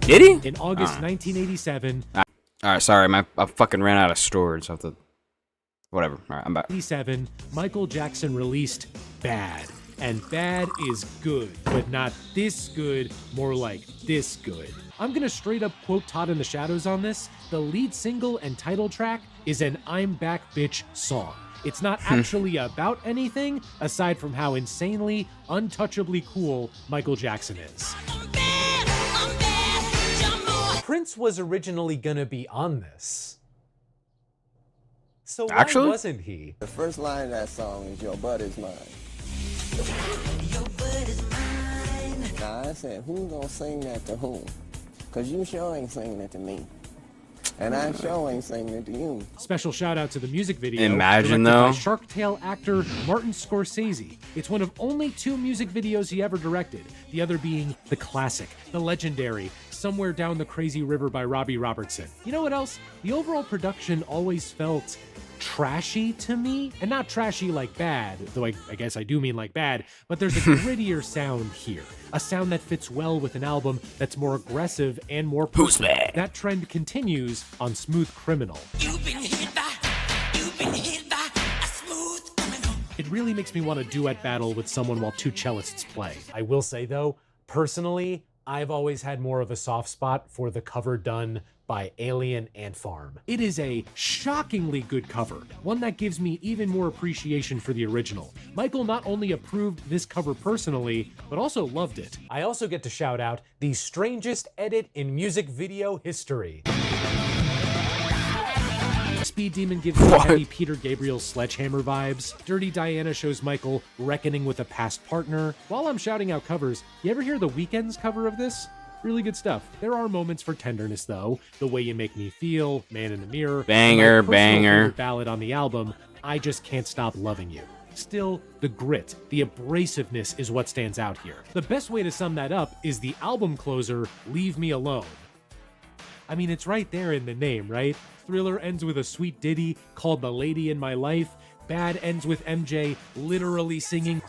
Did he? In August 1987. All right, sorry, I fucking ran out of storage. So I have to, whatever. All right, I'm back. 1987, Michael Jackson released Bad. And Bad is good, but not this good, more like this good. I'm gonna straight up quote Todd in the Shadows on this. The lead single and title track is an I'm Back Bitch song. It's not actually about anything aside from how insanely, untouchably cool Michael Jackson is. Prince was originally gonna be on this. So why Actually? wasn't he? The first line of that song is "Your butt is mine." Your butt is mine. Now I said, who's gonna sing that to whom? Cause you sure ain't singing it to me. And I sure ain't singing it to you. Special shout out to the music video. Imagine, directed by though. Shark Tale actor Martin Scorsese. It's one of only 2 music videos he ever directed, the other being the classic, the legendary Somewhere Down the Crazy River by Robbie Robertson. You know what else? The overall production always felt trashy to me, and not trashy like bad, though I guess I do mean like bad, but there's a grittier sound here, a sound that fits well with an album that's more aggressive and more personal. That trend continues on Smooth Criminal. You've been hit by a smooth criminal. It really makes me want to duet battle with someone while 2 cellists play. I will say though, personally, I've always had more of a soft spot for the cover done by Alien Ant Farm. It is a shockingly good cover, one that gives me even more appreciation for the original. Michael not only approved this cover personally, but also loved it. I also get to shout out the strangest edit in music video history. Speed Demon gives me heavy Peter Gabriel Sledgehammer vibes. Dirty Diana shows Michael reckoning with a past partner. While I'm shouting out covers, you ever hear The Weeknd's cover of this? Really good stuff. There are moments for tenderness though. The Way You Make Me Feel, Man in the Mirror. Banger, and my personal banger. favorite ballad on the album, I Just Can't Stop Loving You. Still, the grit, the abrasiveness is what stands out here. The best way to sum that up is the album closer, Leave Me Alone. I mean, it's right there in the name, right? Thriller ends with a sweet ditty called The Lady in My Life. Bad ends with MJ literally singing.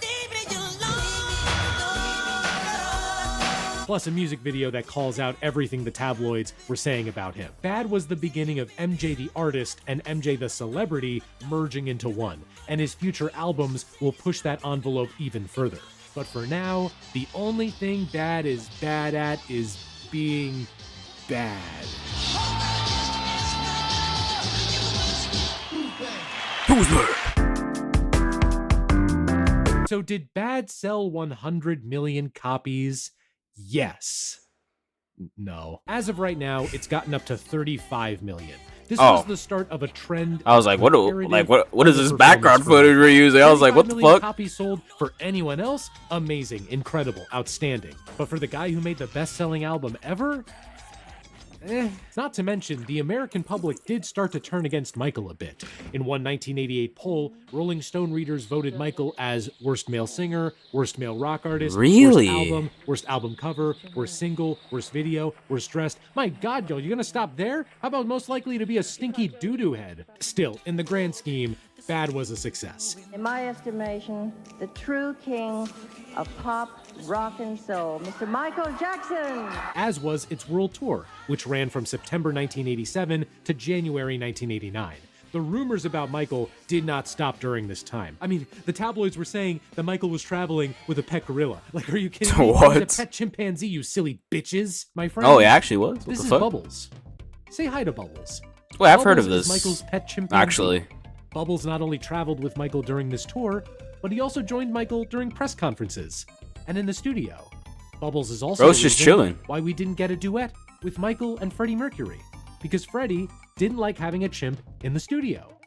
Plus a music video that calls out everything the tabloids were saying about him. Bad was the beginning of MJ the artist and MJ the celebrity merging into one, and his future albums will push that envelope even further. But for now, the only thing Bad is bad at is being bad. Who's there? So did Bad sell 100 million copies? Yes. No. As of right now, it's gotten up to 35 million. This was the start of a trend. I was like, what is this background footage we're using? I was like, what the fuck? Copies sold for anyone else? Amazing, incredible, outstanding. But for the guy who made the best-selling album ever, Not to mention, the American public did start to turn against Michael a bit. In one 1988 poll, Rolling Stone readers voted Michael as worst male singer, worst male rock artist, Really? worst album cover, worst single, worst video, worst dressed. My God, yo, you gonna stop there? How about most likely to be a stinky doo-doo head? Still, in the grand scheme, Bad was a success. In my estimation, the true king of pop, rock, and soul, Mr. Michael Jackson. As was its world tour, which ran from September 1987 to January 1989. The rumors about Michael did not stop during this time. I mean, the tabloids were saying that Michael was traveling with a pet gorilla. Like, are you kidding me? What? He's a pet chimpanzee, you silly bitches. My friend. Oh, he actually was? What This the is fuck? Bubbles. Say hi to Bubbles. Wait, I've heard of Bubbles is this. Michael's pet chimpanzee. Actually. Bubbles not only traveled with Michael during this tour, but he also joined Michael during press conferences and in the studio. Bubbles is also Bro's the just reason chilling. why we didn't get a duet with Michael and Freddie Mercury, because Freddie didn't like having a chimp in the studio.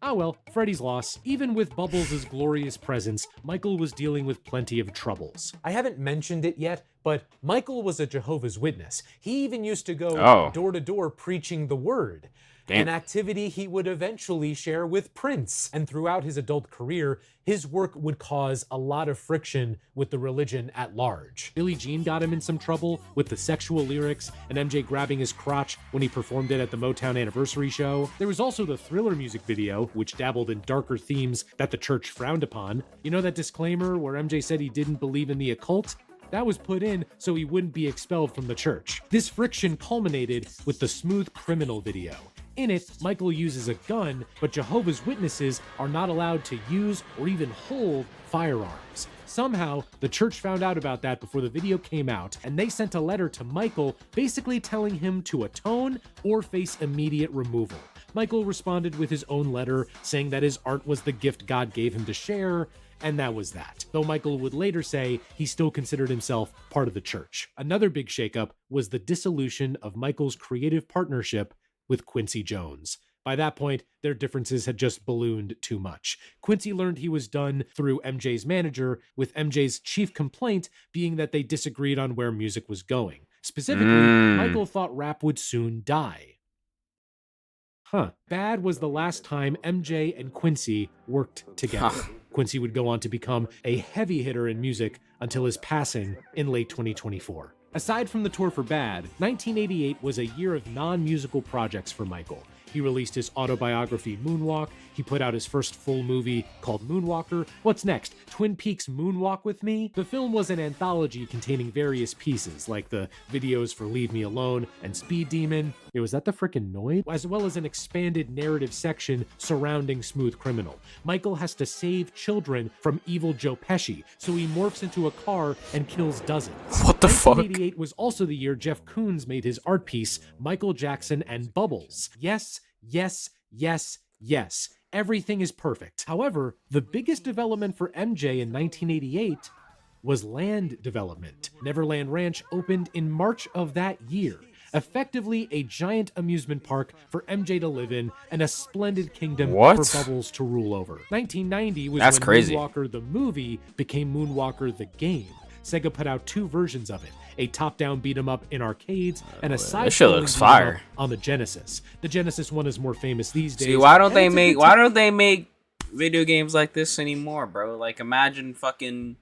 Ah well, Freddie's loss. Even with Bubbles' glorious presence, Michael was dealing with plenty of troubles. I haven't mentioned it yet, but Michael was a Jehovah's Witness. He even used to go door to door preaching the word. Damn. An activity he would eventually share with Prince. And throughout his adult career, his work would cause a lot of friction with the religion at large. Billie Jean got him in some trouble with the sexual lyrics and MJ grabbing his crotch when he performed it at the Motown anniversary show. There was also the Thriller music video, which dabbled in darker themes that the church frowned upon. You know that disclaimer where MJ said he didn't believe in the occult? That was put in so he wouldn't be expelled from the church. This friction culminated with the Smooth Criminal video. In it, Michael uses a gun, but Jehovah's Witnesses are not allowed to use or even hold firearms. Somehow, the church found out about that before the video came out, and they sent a letter to Michael basically telling him to atone or face immediate removal. Michael responded with his own letter, saying that his art was the gift God gave him to share, and that was that. Though Michael would later say he still considered himself part of the church. Another big shakeup was the dissolution of Michael's creative partnership with Quincy Jones. By that point, their differences had just ballooned too much. Quincy learned he was done through MJ's manager, with MJ's chief complaint being that they disagreed on where music was going. Specifically, Michael thought rap would soon die. Bad was the last time MJ and Quincy worked together. Quincy would go on to become a heavy hitter in music until his passing in late 2024. Aside from the tour for Bad, 1988 was a year of non-musical projects for Michael. He released his autobiography, Moonwalk. He put out his first full movie called Moonwalker. What's next? Twin Peaks Moonwalk with Me? The film was an anthology containing various pieces, like the videos for Leave Me Alone and Speed Demon. Was that the frickin' Noid? As well as an expanded narrative section surrounding Smooth Criminal. Michael has to save children from evil Joe Pesci, so he morphs into a car and kills dozens. What the fuck? 1988 was also the year Jeff Koons made his art piece, Michael Jackson and Bubbles. Yes, yes, yes, yes. Everything is perfect. However, the biggest development for MJ in 1988 was land development. Neverland Ranch opened in March of that year. Effectively a giant amusement park for MJ to live in and a splendid kingdom for Bubbles to rule over. 1990 was when crazy. Moonwalker the movie became Moonwalker the game. Sega put out two versions of it, a top-down beat-em-up in arcades and a side-scrolling looks fire on the Genesis. The Genesis one is more famous these days. See, why don't they make video games like this anymore, bro? Like, imagine fucking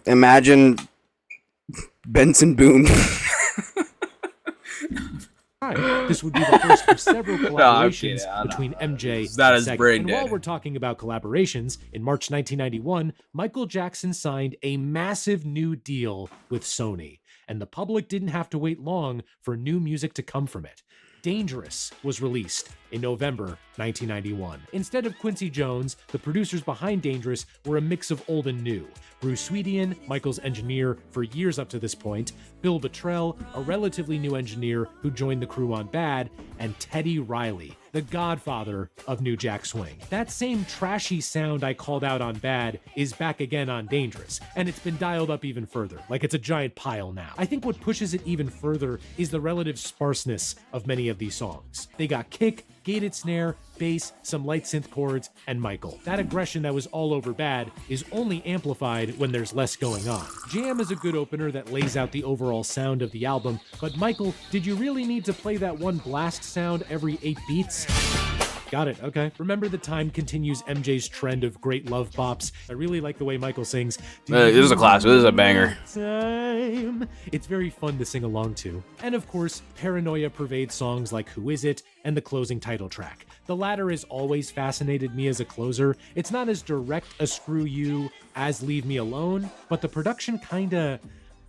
imagine Benson Boone. This would be the first of several collaborations between MJ and Sega. brain And dead. while we're talking about collaborations, in March 1991, Michael Jackson signed a massive new deal with Sony, and the public didn't have to wait long for new music to come from it. Dangerous was released in November 1991. Instead of Quincy Jones, the producers behind Dangerous were a mix of old and new. Bruce Swedian, Michael's engineer for years up to this point, Bill Bottrell, a relatively new engineer who joined the crew on Bad, and Teddy Riley, the godfather of New Jack Swing. That same trashy sound I called out on Bad is back again on Dangerous, and it's been dialed up even further, like it's a giant pile now. I think what pushes it even further is the relative sparseness of many of these songs. They got kick, gated snare, bass, some light synth chords, and Michael. That aggression that was all over bad is only amplified when there's less going on. Jam is a good opener that lays out the overall sound of the album, but Michael, did you really need to play that one blast sound every 8 beats? Got it, okay. Remember the Time Continues MJ's trend of great love bops? I really like the way Michael sings. This is a classic, this is a banger. Time. It's very fun to sing along to. And of course, Paranoia pervades songs like Who Is It and the closing title track. The latter has always fascinated me as a closer. It's not as direct a screw you as Leave Me Alone, but the production kinda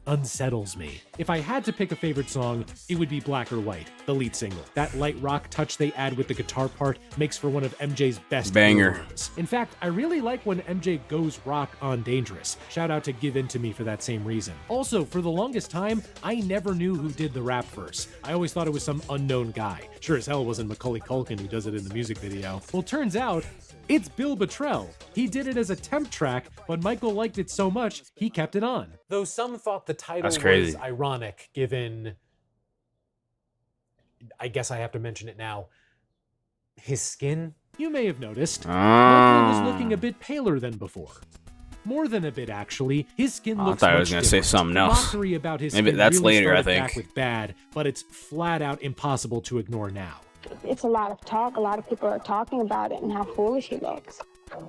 unsettles me. If I had to pick a favorite song, it would be Black or White, the lead single. That light rock touch they add with the guitar part makes for one of MJ's best banger. runs. In fact, I really like when MJ goes rock on Dangerous. Shout out to Give In To Me for that same reason. Also, for the longest time, I never knew who did the rap verse. I always thought it was some unknown guy. Sure as hell wasn't Macaulay Culkin who does it in the music video. Well, turns out, it's Bill Bottrell. He did it as a temp track, but Michael liked it so much, he kept it on. Though some thought the title That's crazy. was ironic, given, I guess I have to mention it now, his skin. You may have noticed, Michael was looking a bit paler than before. More than a bit, actually. His skin looks I thought I much was going to say different. something else. Mockery about his Maybe skin that's really later, I started think. back with Bad, but it's flat out impossible to ignore now. It's a lot of talk. A lot of people are talking about it and how foolish he looks.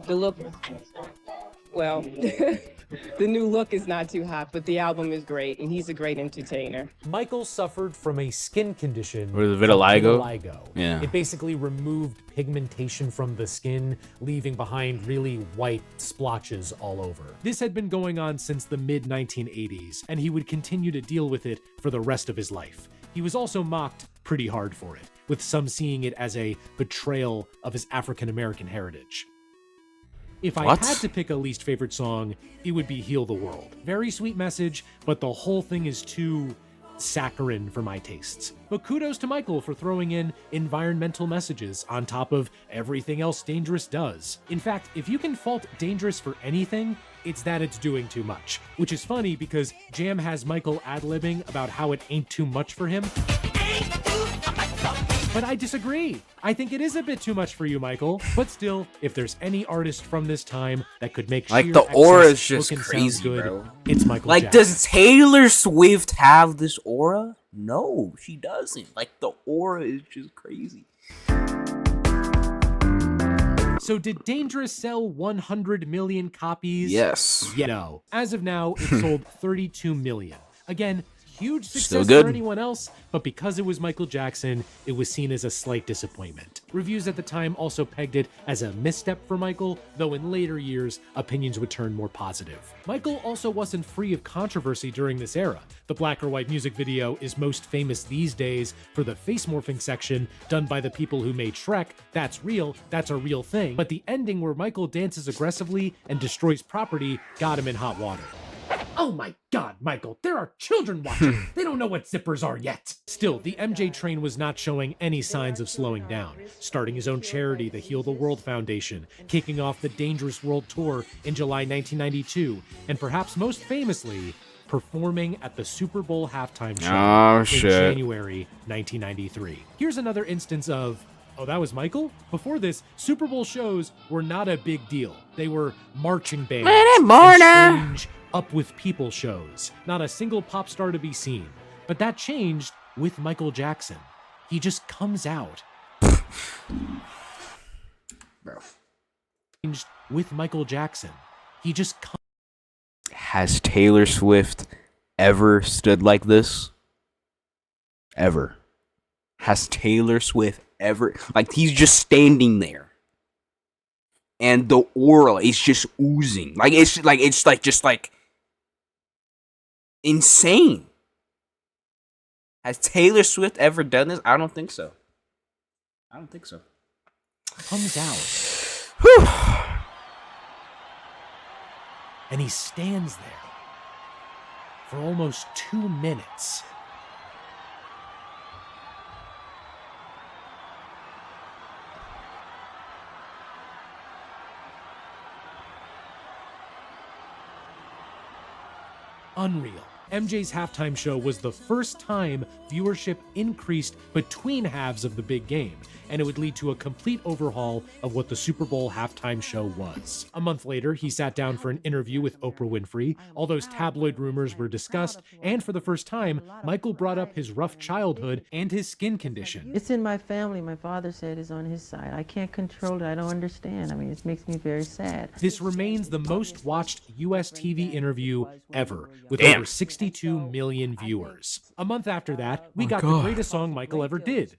The look, well, the new look is not too hot, but the album is great, and he's a great entertainer. Michael suffered from a skin condition. Or the vitiligo? Vitiligo. Yeah. It basically removed pigmentation from the skin, leaving behind really white splotches all over. This had been going on since the mid-1980s, and he would continue to deal with it for the rest of his life. He was also mocked pretty hard for it, with some seeing it as a betrayal of his African-American heritage. If I had to pick a least favorite song, it would be Heal the World. Very sweet message, but the whole thing is too saccharine for my tastes. But kudos to Michael for throwing in environmental messages on top of everything else Dangerous does. In fact, if you can fault Dangerous for anything, it's that it's doing too much. Which is funny because Jam has Michael ad-libbing about how it ain't too much for him. But I disagree. I think it is a bit too much for you, Michael. But still, if there's any artist from this time that could make like sheer the aura is excess just look and crazy, sound good, bro. it's Michael Like, Jackson. does Taylor Swift have this aura? No, she doesn't. Like, the aura is just crazy. So did Dangerous sell 100 million copies? Yes. Yeah, no. As of now, it sold 32 million. Again, huge Still success good. for anyone else, but because it was Michael Jackson, it was seen as a slight disappointment. Reviews at the time also pegged it as a misstep for Michael, though in later years, opinions would turn more positive. Michael also wasn't free of controversy during this era. The Black or White music video is most famous these days for the face morphing section done by the people who made Shrek. That's real, that's a real thing. But the ending where Michael dances aggressively and destroys property got him in hot water. Oh my God, Michael, there are children watching. They don't know what zippers are yet. Still, the MJ train was not showing any signs of slowing down, starting his own charity, the Heal the World Foundation, kicking off the Dangerous World Tour in July 1992, and perhaps most famously, performing at the Super Bowl halftime show in January 1993. Here's another instance of, oh, that was Michael? Before this, Super Bowl shows were not a big deal. They were marching bands and strange up with people shows. Not a single pop star to be seen. But that changed with Michael Jackson. He just comes out. Bro. Changed with Michael Jackson. He just comes. Has Taylor Swift ever stood like this? Ever? Has Taylor Swift ever, like, he's just standing there and the aura is just oozing, like it's just insane. Has Taylor Swift ever done this? I don't think so. Comes out. And he stands there for almost 2 minutes. Unreal. MJ's halftime show was the first time viewership increased between halves of the big game, and it would lead to a complete overhaul of what the Super Bowl halftime show was. A month later, he sat down for an interview with Oprah Winfrey. All those tabloid rumors were discussed, and for the first time, Michael brought up his rough childhood and his skin condition. It's in my family. My father said it's on his side. I can't control it. I don't understand. I mean, it makes me very sad. This remains the most watched US TV interview ever, with over 62 million viewers. A month after that, we got the greatest song Michael ever did.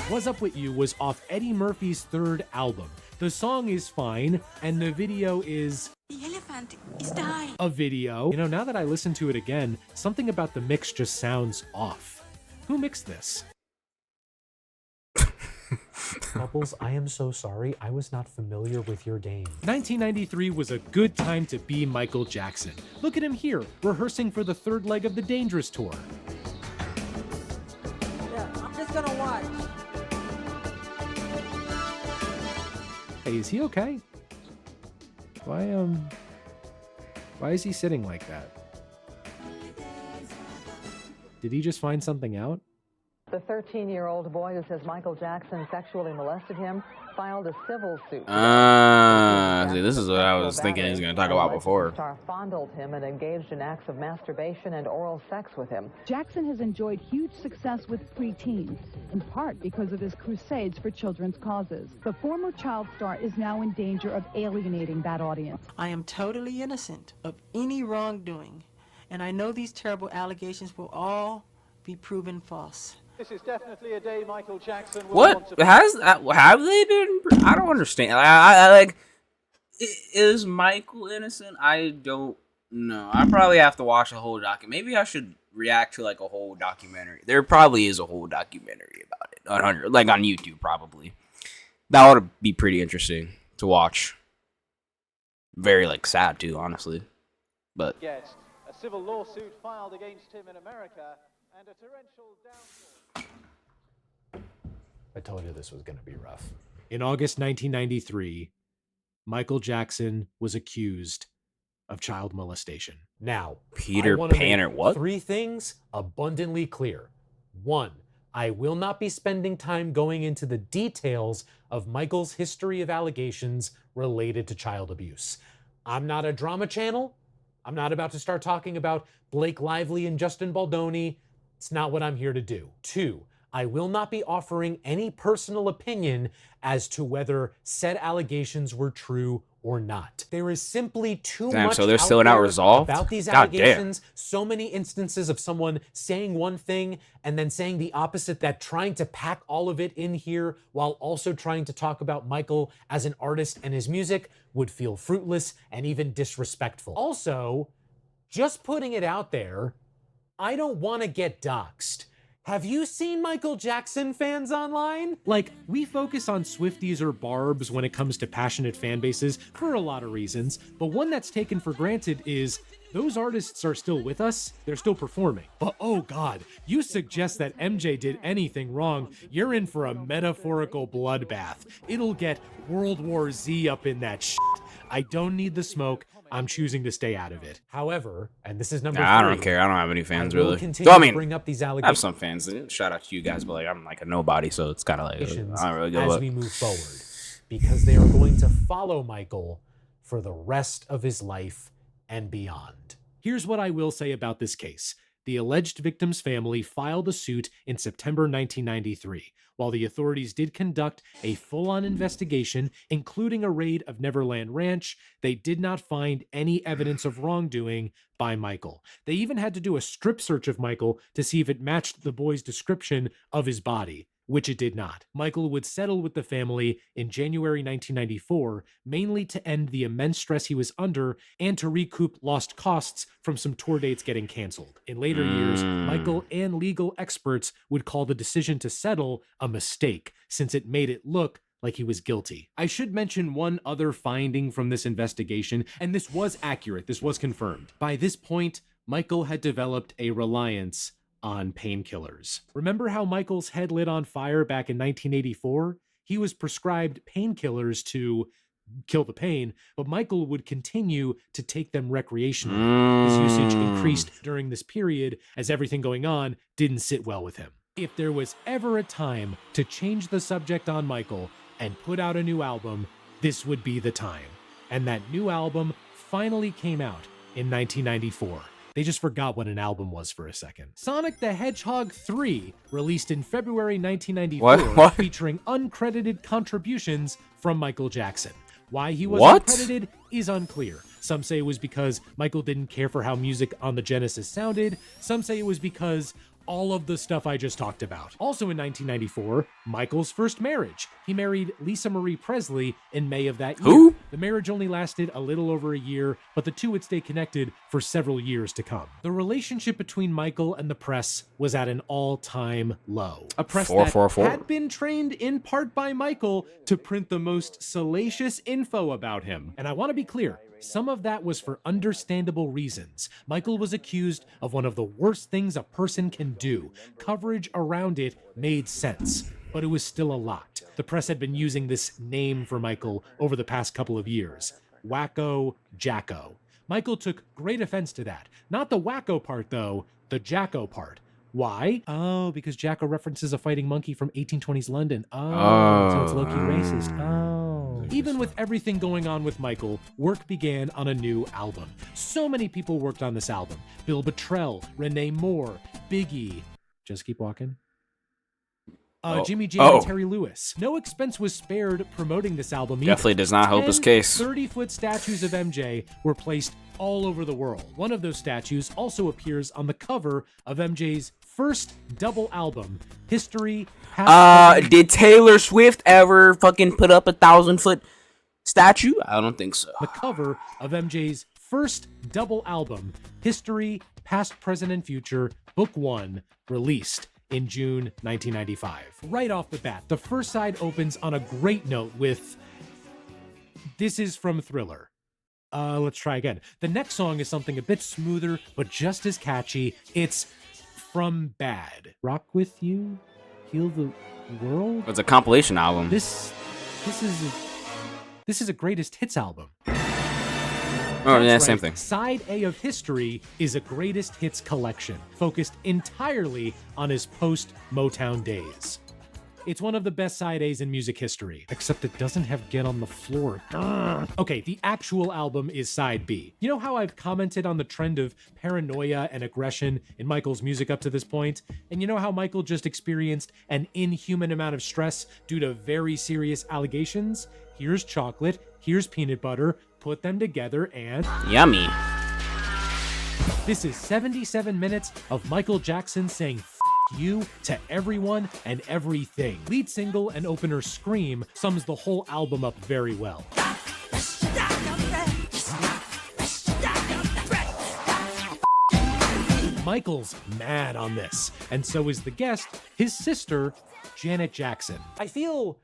What's Up With You was off Eddie Murphy's third album. The song is fine, and the video is... The elephant is dying. A video. You know, now that I listen to it again, something about the mix just sounds off. Who mixed this? Bubbles, I am so sorry. I was not familiar with your game. 1993 was a good time to be Michael Jackson. Look at him here, rehearsing for the third leg of the Dangerous Tour. Yeah, I'm just gonna watch. Hey, is he okay? Why is he sitting like that? Did he just find something out? The 13-year-old boy who says Michael Jackson sexually molested him filed a civil suit. See, this is what I was thinking he was going to talk about before. Star fondled him and engaged in acts of masturbation and oral sex with him. Jackson has enjoyed huge success with preteens, in part because of his crusades for children's causes. The former child star is now in danger of alienating that audience. I am totally innocent of any wrongdoing, and I know these terrible allegations will all be proven false. This is definitely a day Michael Jackson will What have they been? I don't understand. I like. Is Michael innocent? I don't know. I probably have to watch a whole documentary. Maybe I should react to like a whole documentary. There probably is a whole documentary about it like on YouTube probably. That would be pretty interesting to watch. Very like sad too, honestly. But Yes, a civil lawsuit filed against him in America and a torrential downpour. I told you this was going to be rough. In August 1993, Michael Jackson was accused of child molestation. Now, Peter I wanna Panner, make what? 3 things abundantly clear. 1, I will not be spending time going into the details of Michael's history of allegations related to child abuse. I'm not a drama channel. I'm not about to start talking about Blake Lively and Justin Baldoni. It's not what I'm here to do. 2, I will not be offering any personal opinion as to whether said allegations were true or not. There is simply too much so they're out still not there resolved? about these God damn. allegations. So many instances of someone saying one thing and then saying the opposite, that trying to pack all of it in here while also trying to talk about Michael as an artist and his music would feel fruitless and even disrespectful. Also, just putting it out there, I don't want to get doxxed. Have you seen Michael Jackson fans online? Like, we focus on Swifties or Barbs when it comes to passionate fan bases for a lot of reasons, but one that's taken for granted is those artists are still with us, they're still performing. But oh god, you suggest that MJ did anything wrong, you're in for a metaphorical bloodbath. It'll get World War Z up in that shit. I don't need the smoke. I'm choosing to stay out of it. However, and this is number 3. I don't care. I don't have any fans I will really. continue Well, I mean, to bring up these I have allegations some fans. Shout out to you guys, but like I'm like a nobody, so it's kind of like I don't really go as up. we move forward, because they are going to follow Michael for the rest of his life and beyond. Here's what I will say about this case. The alleged victim's family filed a suit in September 1993. While the authorities did conduct a full-on investigation, including a raid of Neverland Ranch, they did not find any evidence of wrongdoing by Michael. They even had to do a strip search of Michael to see if it matched the boy's description of his body, which it did not. Michael would settle with the family in January 1994, mainly to end the immense stress he was under and to recoup lost costs from some tour dates getting canceled. In later years, Michael and legal experts would call the decision to settle a mistake, since it made it look like he was guilty. I should mention one other finding from this investigation, and this was accurate, this was confirmed. By this point, Michael had developed a reliance on painkillers. Remember how Michael's head lit on fire back in 1984? He was prescribed painkillers to kill the pain, but Michael would continue to take them recreationally. His usage increased during this period as everything going on didn't sit well with him. If there was ever a time to change the subject on Michael and put out a new album, this would be the time. And that new album finally came out in 1994. They just forgot what an album was for a second. Sonic the Hedgehog 3, released in February 1994, What? featuring uncredited contributions from Michael Jackson. Why he was uncredited is unclear. Some say it was because Michael didn't care for how music on the Genesis sounded. Some say it was because all of the stuff I just talked about. Also in 1994, Michael's first marriage. He married Lisa Marie Presley in May of that year. Who? The marriage only lasted a little over a year, but the two would stay connected for several years to come. The relationship between Michael and the press was at an all-time low. A press that had been trained in part by Michael to print the most salacious info about him. And I want to be clear, some of that was for understandable reasons. Michael was accused of one of the worst things a person can do. Coverage around it made sense, but it was still a lot. The press had been using this name for Michael over the past couple of years. Wacko Jacko. Michael took great offense to that. Not the wacko part, though, the Jacko part. Why? Oh, because Jacko references a fighting monkey from 1820s London. So it's low-key racist. Even with everything going on with Michael, work began on a new album. So many people worked on this album. Bill Bottrell, Renee Moore, Biggie. Just keep walking. Jimmy Jam and Terry Lewis. No expense was spared promoting this album either. Definitely does not help his case. 30-foot statues of MJ were placed all over the world. One of those statues also appears on the cover of MJ's first double album, History. Did Taylor Swift ever fucking put up a 1,000-foot statue? I don't think so. The cover of MJ's first double album, History, Past, Present, and Future, Book 1, released in June 1995. Right off the bat, the first side opens on a great note with, "This is from Thriller." Let's try again. The next song is something a bit smoother, but just as catchy. It's From Bad. Rock With You, Heal the World? It's a compilation album. This is a greatest hits album. Oh, yeah, same thing. Side A of History is a greatest hits collection, focused entirely on his post-Motown days. It's one of the best side A's in music history, except it doesn't have Get on the Floor. Okay, the actual album is side B. You know how I've commented on the trend of paranoia and aggression in Michael's music up to this point? And you know how Michael just experienced an inhuman amount of stress due to very serious allegations? Here's chocolate, here's peanut butter, put them together and... Yummy. This is 77 minutes of Michael Jackson saying you to everyone and everything. Lead single and opener Scream sums the whole album up very well. Michael's mad on this, and so is the guest, his sister, Janet Jackson. I feel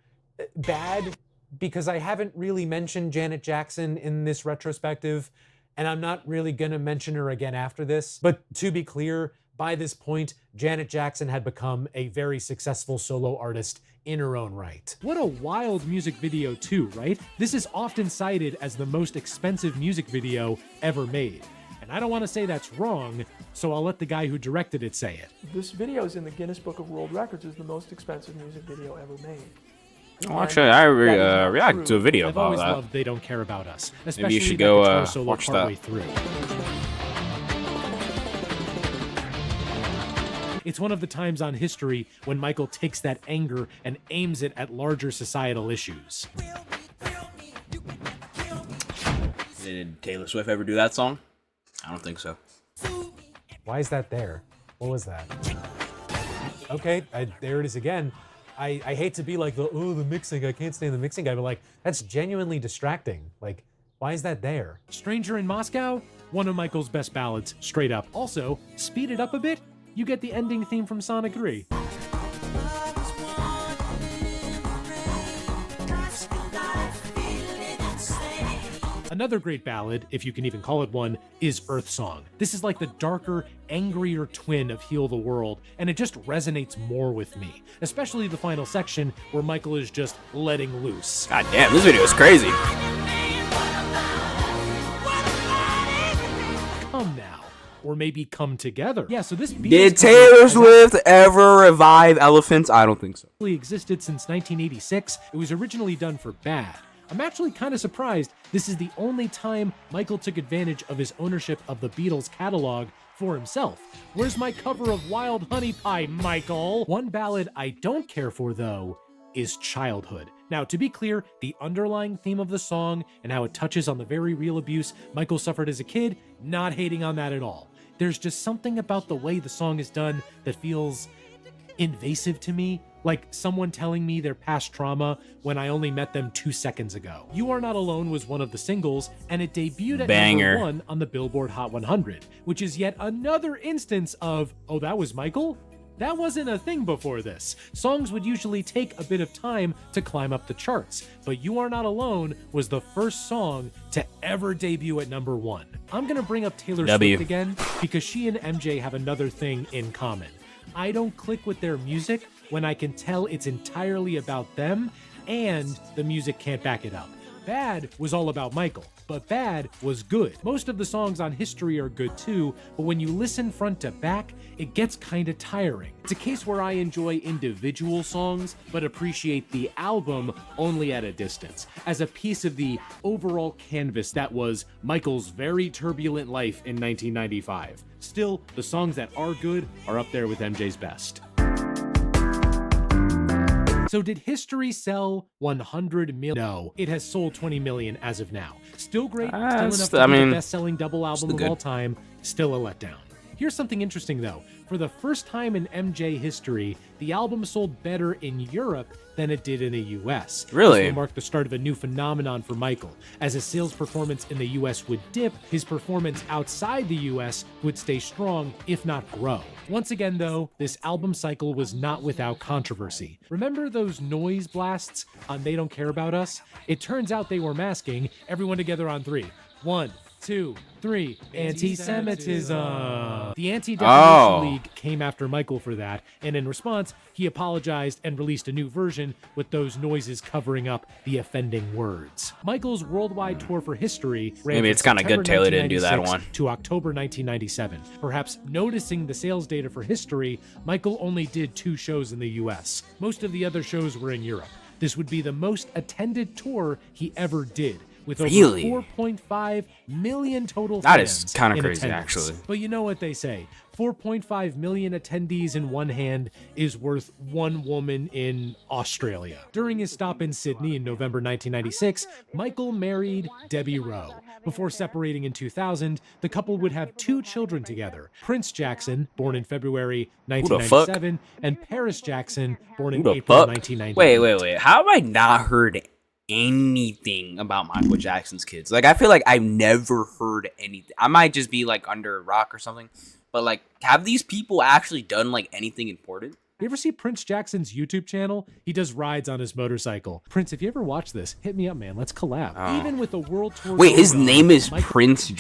bad because I haven't really mentioned Janet Jackson in this retrospective, and I'm not really gonna mention her again after this. But to be clear, by this point, Janet Jackson had become a very successful solo artist in her own right. What a wild music video too, right? This is often cited as the most expensive music video ever made. And I don't want to say that's wrong, so I'll let the guy who directed it say it. This video is in the Guinness Book of World Records as the most expensive music video ever made. Oh, actually, I reacted to a video I've about always that. loved They Don't Care About Us, especially Maybe you should that go guitar solo watch partway that. through. It's one of the times on History when Michael takes that anger and aims it at larger societal issues. Did Taylor Swift ever do that song? I don't think so. Why is that there? What was that? Okay, there it is again. I hate to be like the mixing, I can't stand the mixing guy, but like, that's genuinely distracting. Like, why is that there? Stranger in Moscow, one of Michael's best ballads, straight up. Also, speed it up a bit, you get the ending theme from Sonic 3. Another great ballad, if you can even call it one, is Earth Song. This is like the darker, angrier twin of Heal the World, and it just resonates more with me. Especially the final section where Michael is just letting loose. God damn, this video is crazy. Come Now. Or maybe Come Together. Yeah, so this Did Taylor Swift ever revive elephants? I don't think so. Existed since 1986. It was originally done for Bad. I'm actually kind of surprised this is the only time Michael took advantage of his ownership of the Beatles catalog for himself. Where's my cover of Wild Honey Pie, Michael? One ballad I don't care for, though, is Childhood. Now, to be clear, the underlying theme of the song and how it touches on the very real abuse Michael suffered as a kid, not hating on that at all. There's just something about the way the song is done that feels invasive to me, like someone telling me their past trauma when I only met them 2 seconds ago. You Are Not Alone was one of the singles, and it debuted at Banger. number 1 on the Billboard Hot 100, which is yet another instance of, oh, that was Michael? That wasn't a thing before this. Songs would usually take a bit of time to climb up the charts, but You Are Not Alone was the first song to ever debut at number 1. I'm gonna bring up Taylor Swift again because she and MJ have another thing in common. I don't click with their music when I can tell it's entirely about them and the music can't back it up. Bad was all about Michael, but Bad was good. Most of the songs on History are good too, but when you listen front to back, it gets kinda tiring. It's a case where I enjoy individual songs, but appreciate the album only at a distance, as a piece of the overall canvas that was Michael's very turbulent life in 1995. Still, the songs that are good are up there with MJ's best. So did History sell 100 million? No, it has sold 20 million as of now. Still great, still enough to be the best-selling double album of all time, still a letdown. Here's something interesting though. For the first time in MJ history, the album sold better in Europe than it did in the US. Really? This will mark the start of a new phenomenon for Michael. As his sales performance in the US would dip, his performance outside the US would stay strong, if not grow. Once again though, this album cycle was not without controversy. Remember those noise blasts on They Don't Care About Us? It turns out they were masking Everyone Together on 3. 1, 2, 3. Anti-Semitism. The Anti-Defamation League came after Michael for that, and in response, he apologized and released a new version with those noises covering up the offending words. Michael's worldwide tour for History ran Maybe it's kind of good Taylor didn't do that one. To October 1997. Perhaps noticing the sales data for History, Michael only did 2 shows in the US. Most of the other shows were in Europe. This would be the most attended tour he ever did, with over 4.5 million total fans. That is kind of crazy, attendance. actually. But you know what they say, 4.5 million attendees in one hand is worth one woman in Australia. During his stop in Sydney in November 1996, Michael married Debbie Rowe. Before separating in 2000, the couple would have 2 children together, Prince Jackson, born in February 1997, and Paris Jackson, born in April 1998. Wait. How have I not heard anything about Michael Jackson's kids? Like, I feel like I've never heard anything. I might just be like under a rock or something, but like, have these people actually done like anything important? You ever see Prince Jackson's YouTube channel? He does rides on his motorcycle. Prince, if you ever watch this, hit me up, man. Let's collab. Even with the world tour. Wait, his name is Prince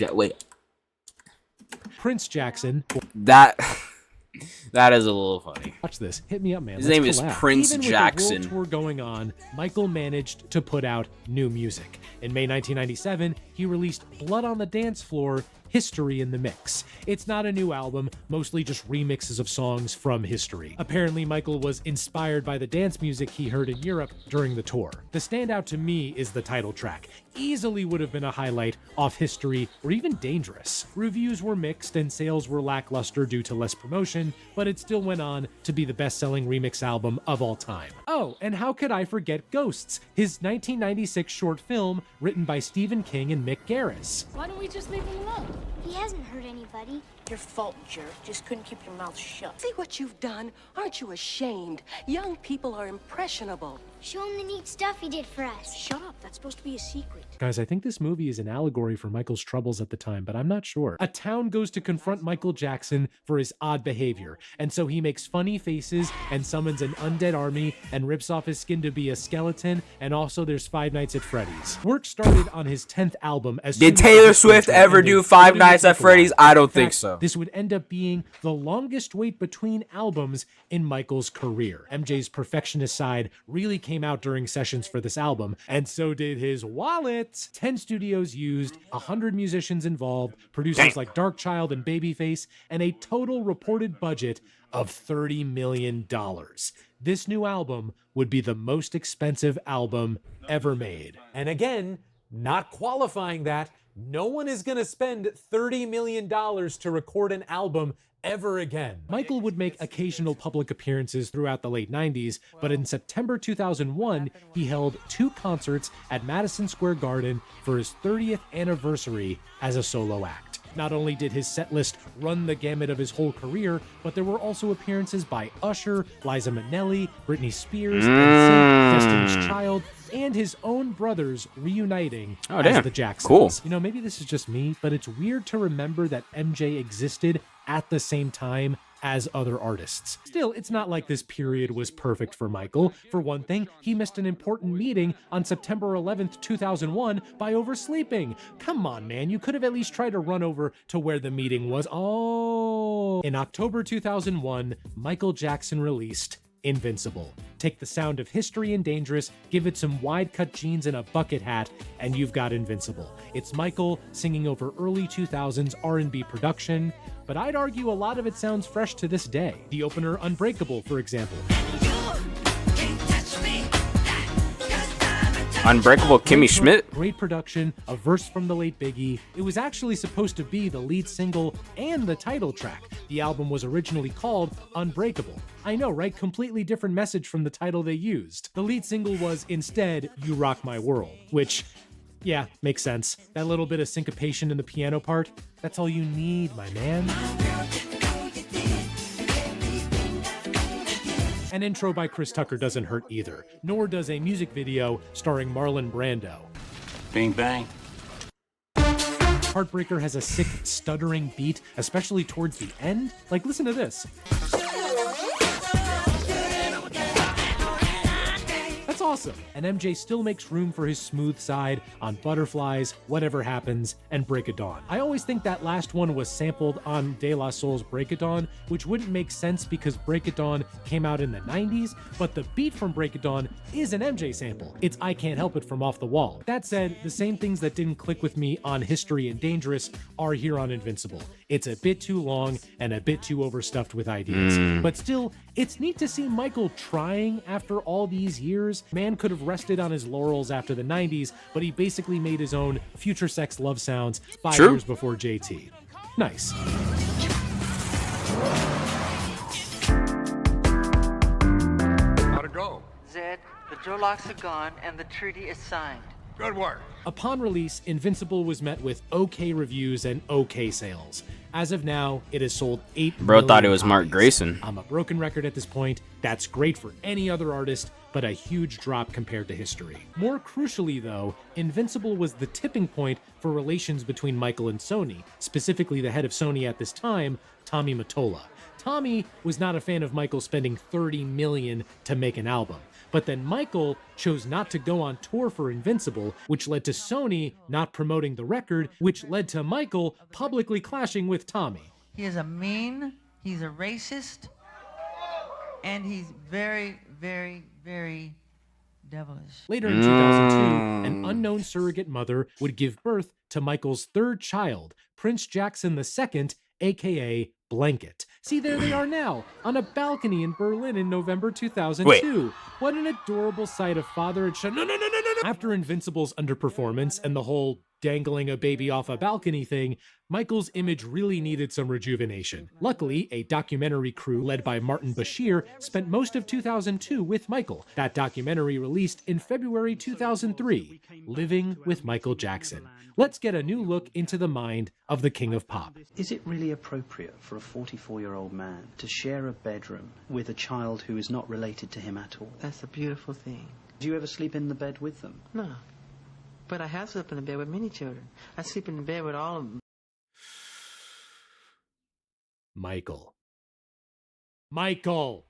Prince Jackson. That is a little funny. Watch this. Hit me up, man. His name is Prince Jackson. Even with the world tour going on, Michael managed to put out new music. In May 1997, he released Blood on the Dance Floor, History in the Mix. It's not a new album, mostly just remixes of songs from History. Apparently, Michael was inspired by the dance music he heard in Europe during the tour. The standout to me is the title track. Easily would have been a highlight off History or even Dangerous. Reviews were mixed and sales were lackluster due to less promotion, but it still went on to be the best-selling remix album of all time. Oh, and how could I forget Ghosts, his 1996 short film written by Stephen King and Mick Garris. Why don't we just leave him alone? He hasn't hurt anybody. Your fault, jerk. Just couldn't keep your mouth shut. See what you've done? Aren't you ashamed? Young people are impressionable. Show him the neat stuff he did for us. Shut up. That's supposed to be a secret. Guys, I think this movie is an allegory for Michael's troubles at the time, but I'm not sure. A town goes to confront Michael Jackson for his odd behavior, and so he makes funny faces and summons an undead army and rips off his skin to be a skeleton, and also there's Five Nights at Freddy's. Work started on his 10th album. Did Taylor Swift ever do Five Nights at Freddy's? I don't think so. This would end up being the longest wait between albums in Michael's career. MJ's perfectionist side really came came out during sessions for this album, and so did his wallet. 10 studios used, 100 musicians involved, producers like Darkchild and Babyface, and a total reported budget of $30 million. This new album would be the most expensive album ever made. And again, not qualifying that, no one is going to spend $30 million to record an album ever again. Michael would make occasional public appearances throughout the late 90s, but in September 2001, he held 2 concerts at Madison Square Garden for his 30th anniversary as a solo act. Not only did his set list run the gamut of his whole career, but there were also appearances by Usher, Liza Minnelli, Britney Spears, NSYNC, Destiny's Child, and his own brothers reuniting as the Jacksons. Cool. You know, maybe this is just me, but it's weird to remember that MJ existed at the same time as other artists. Still, it's not like this period was perfect for Michael. For one thing, he missed an important meeting on September 11th, 2001 by oversleeping. Come on, man, you could have at least tried to run over to where the meeting was. Oh. In October 2001, Michael Jackson released Invincible. Take the sound of History and Dangerous, give it some wide-cut jeans and a bucket hat, and you've got Invincible. It's Michael singing over early 2000s R&B production, but I'd argue a lot of it sounds fresh to this day. The opener Unbreakable, for example. Unbreakable Kimmy Schmidt. Great production, a verse from the late Biggie. It was actually supposed to be the lead single and the title track. The album was originally called Unbreakable. I know, right? Completely different message from the title they used. The lead single was instead You Rock My World, which, yeah, makes sense. That little bit of syncopation in the piano part, that's all you need, my man. An intro by Chris Tucker doesn't hurt either, nor does a music video starring Marlon Brando. Bing bang. Heartbreaker has a sick, stuttering beat, especially towards the end. Like, listen to this. That's awesome. And MJ still makes room for his smooth side on Butterflies, Whatever Happens, and Break of Dawn. I always think that last one was sampled on De La Soul's Break of Dawn, which wouldn't make sense because Break of Dawn came out in the 90s, but the beat from Break of Dawn is an MJ sample. It's I Can't Help It from Off the Wall. That said, the same things that didn't click with me on History and Dangerous are here on Invincible. It's a bit too long and a bit too overstuffed with ideas. But still, it's neat to see Michael trying after all these years. Man could have rested on his laurels after the 90s, but he basically made his own future sex love sounds 5 years before JT. Nice. How'd it go? Zed, the Jolocks are gone and the treaty is signed. Good work. Upon release, Invincible was met with okay reviews and okay sales. As of now, it has sold 8 Bro million thought it was copies. Mark Grayson. I'm a broken record at this point. That's great for any other artist, but a huge drop compared to History. More crucially, though, Invincible was the tipping point for relations between Michael and Sony, specifically the head of Sony at this time, Tommy Mottola. Tommy was not a fan of Michael spending $30 million to make an album. But then Michael chose not to go on tour for Invincible, which led to Sony not promoting the record, which led to Michael publicly clashing with Tommy. He is a mean, he's a racist, and he's very, very, very devilish. Later in 2002, an unknown surrogate mother would give birth to Michael's third child, Prince Jackson II, aka Blanket. See, there they are now, on a balcony in Berlin in November 2002. Wait. What an adorable sight of father and son. No. After Invincible's underperformance and the whole dangling a baby off a balcony thing, Michael's image really needed some rejuvenation. Luckily, a documentary crew led by Martin Bashir spent most of 2002 with Michael. That documentary released in February 2003, Living with Michael Jackson. Let's get a new look into the mind of the King of Pop. Is it really appropriate for a 44-year-old man to share a bedroom with a child who is not related to him at all? That's a beautiful thing. Do you ever sleep in the bed with them? No. But I have slept in the bed with many children. I sleep in the bed with all of them. Michael. Michael!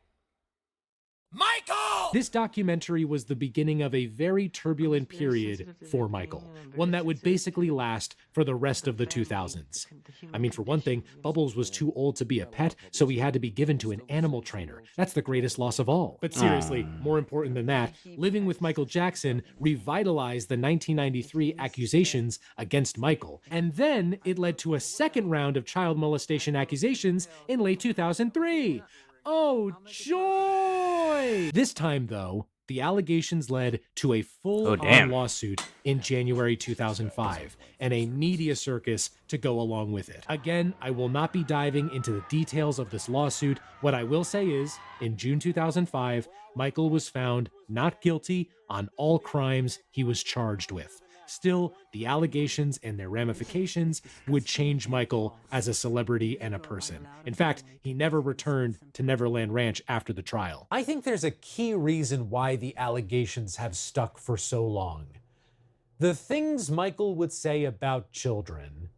Michael! This documentary was the beginning of a very turbulent period for Michael, one that would basically last for the rest of the 2000s. I mean, for one thing, Bubbles was too old to be a pet, so he had to be given to an animal trainer. That's the greatest loss of all. But seriously, more important than that, living with Michael Jackson revitalized the 1993 accusations against Michael. And then it led to a second round of child molestation accusations in late 2003. Oh, joy! This time, though, the allegations led to a full-on lawsuit in January 2005, and a media circus to go along with it. Again, I will not be diving into the details of this lawsuit. What I will say is, in June 2005, Michael was found not guilty on all crimes he was charged with. Still, the allegations and their ramifications would change Michael as a celebrity and a person. In fact, he never returned to Neverland Ranch after the trial. I think there's a key reason why the allegations have stuck for so long. The things Michael would say about children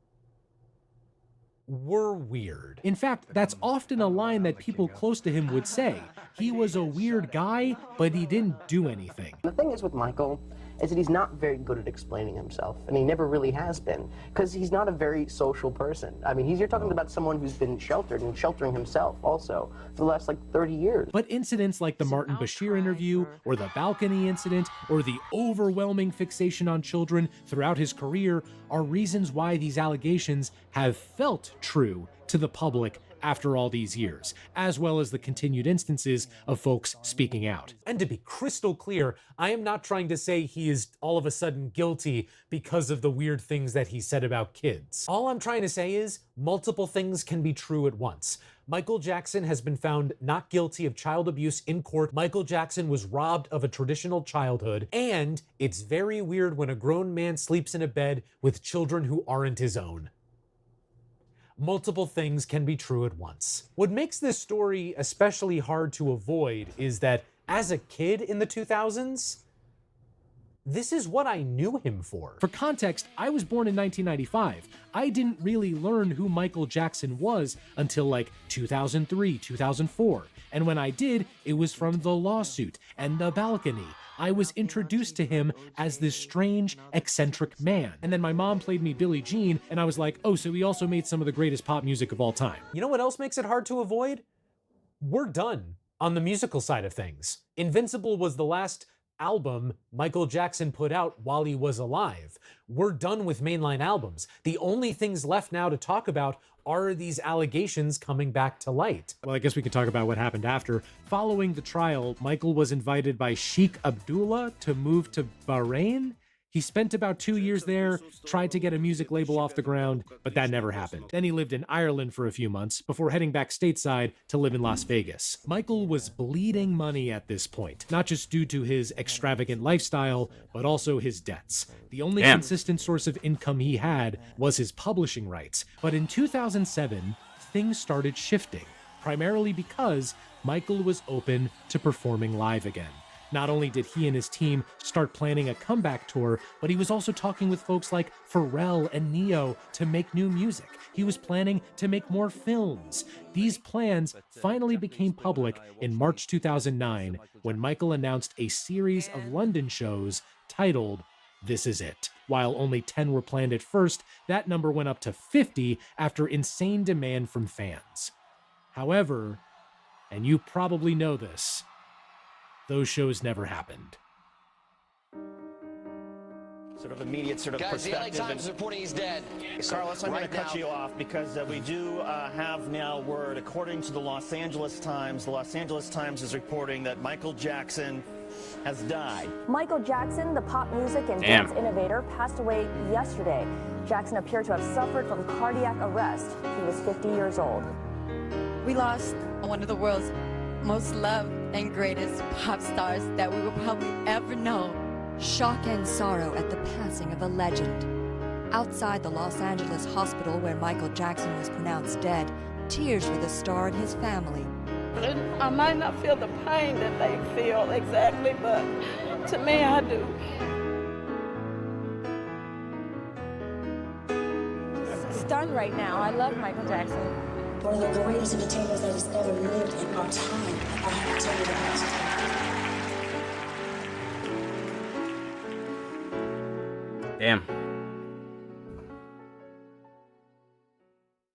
were weird. In fact, that's often a line that people close to him would say. He was a weird guy, but he didn't do anything. The thing is with Michael is that he's not very good at explaining himself, and he never really has been, because he's not a very social person. I mean, you're talking about someone who's been sheltered and sheltering himself also for the last, 30 years. But incidents like the Martin Bashir interview, or the balcony incident, or the overwhelming fixation on children throughout his career are reasons why these allegations have felt true to the public after all these years, as well as the continued instances of folks speaking out. And to be crystal clear, I am not trying to say he is all of a sudden guilty because of the weird things that he said about kids. All I'm trying to say is multiple things can be true at once. Michael Jackson has been found not guilty of child abuse in court. Michael Jackson was robbed of a traditional childhood, and it's very weird when a grown man sleeps in a bed with children who aren't his own. Multiple things can be true at once. What makes this story especially hard to avoid is that as a kid in the 2000s, this is what I knew him for. For context, I was born in 1995. I didn't really learn who Michael Jackson was until 2003, 2004. And when I did, it was from the lawsuit and the balcony. I was introduced to him as this strange, eccentric man. And then my mom played me Billie Jean, and I was like, oh, so he also made some of the greatest pop music of all time. You know what else makes it hard to avoid? We're done on the musical side of things. Invincible was the last album Michael Jackson put out while he was alive. We're done with mainline albums. The only things left now to talk about are these allegations coming back to light. Well, I guess we could talk about what happened after. Following the trial, Michael was invited by Sheikh Abdullah to move to Bahrain. He spent about 2 years there, tried to get a music label off the ground, but that never happened. Then he lived in Ireland for a few months before heading back stateside to live in Las Vegas. Michael was bleeding money at this point, not just due to his extravagant lifestyle, but also his debts. The only consistent source of income he had was his publishing rights. But in 2007, things started shifting, primarily because Michael was open to performing live again. Not only did he and his team start planning a comeback tour, but he was also talking with folks like Pharrell and Neo to make new music. He was planning to make more films. These plans finally became public in March 2009 when Michael announced a series of London shows titled This Is It. While only 10 were planned at first, that number went up to 50 after insane demand from fans. However, and you probably know this, those shows never happened. Sort of immediate Guys, perspective. the LA Times is reporting he's dead. Carlos, I'm going to cut you off because we do have now word, according to the Los Angeles Times is reporting that Michael Jackson has died. Michael Jackson, the pop music and dance innovator, passed away yesterday. Jackson appeared to have suffered from cardiac arrest. He was 50 years old. We lost one of the world's most loved and greatest pop stars that we will probably ever know. Shock and sorrow at the passing of a legend. Outside the Los Angeles hospital where Michael Jackson was pronounced dead, tears for the star and his family. I might not feel the pain that they feel exactly, but to me I do. Stunned right now. I love Michael Jackson. One of the greatest entertainers that has ever lived in our time. I have to tell you that. Damn.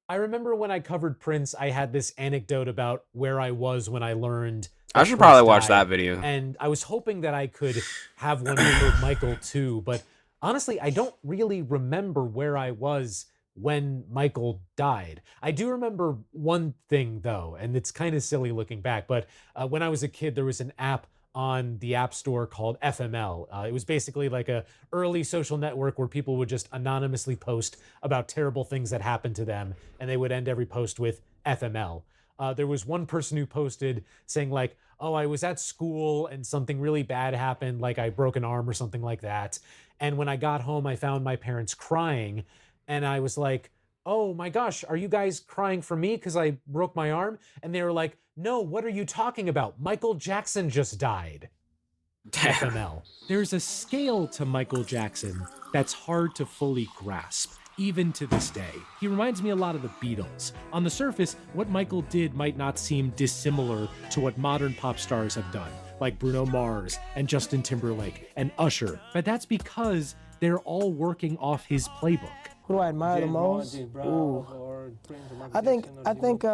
I remember when I covered Prince, I had this anecdote about where I was when I learned. I should Prince probably watch died, that video. And I was hoping that I could have one for Michael too, but honestly, I don't really remember where I was when Michael died. I do remember one thing though, and it's kind of silly looking back, but when I was a kid, there was an app on the App Store called FML. It was basically like a early social network where people would just anonymously post about terrible things that happened to them, and they would end every post with FML. There was one person who posted saying like, oh, I was at school and something really bad happened, like I broke an arm or something like that. And when I got home, I found my parents crying, and I was like, oh my gosh, are you guys crying for me because I broke my arm? And they were like, no, what are you talking about? Michael Jackson just died. FML. There's a scale to Michael Jackson that's hard to fully grasp, even to this day. He reminds me a lot of the Beatles. On the surface, what Michael did might not seem dissimilar to what modern pop stars have done, like Bruno Mars and Justin Timberlake and Usher, but that's because they're all working off his playbook. Who do I admire the most? Ooh. I think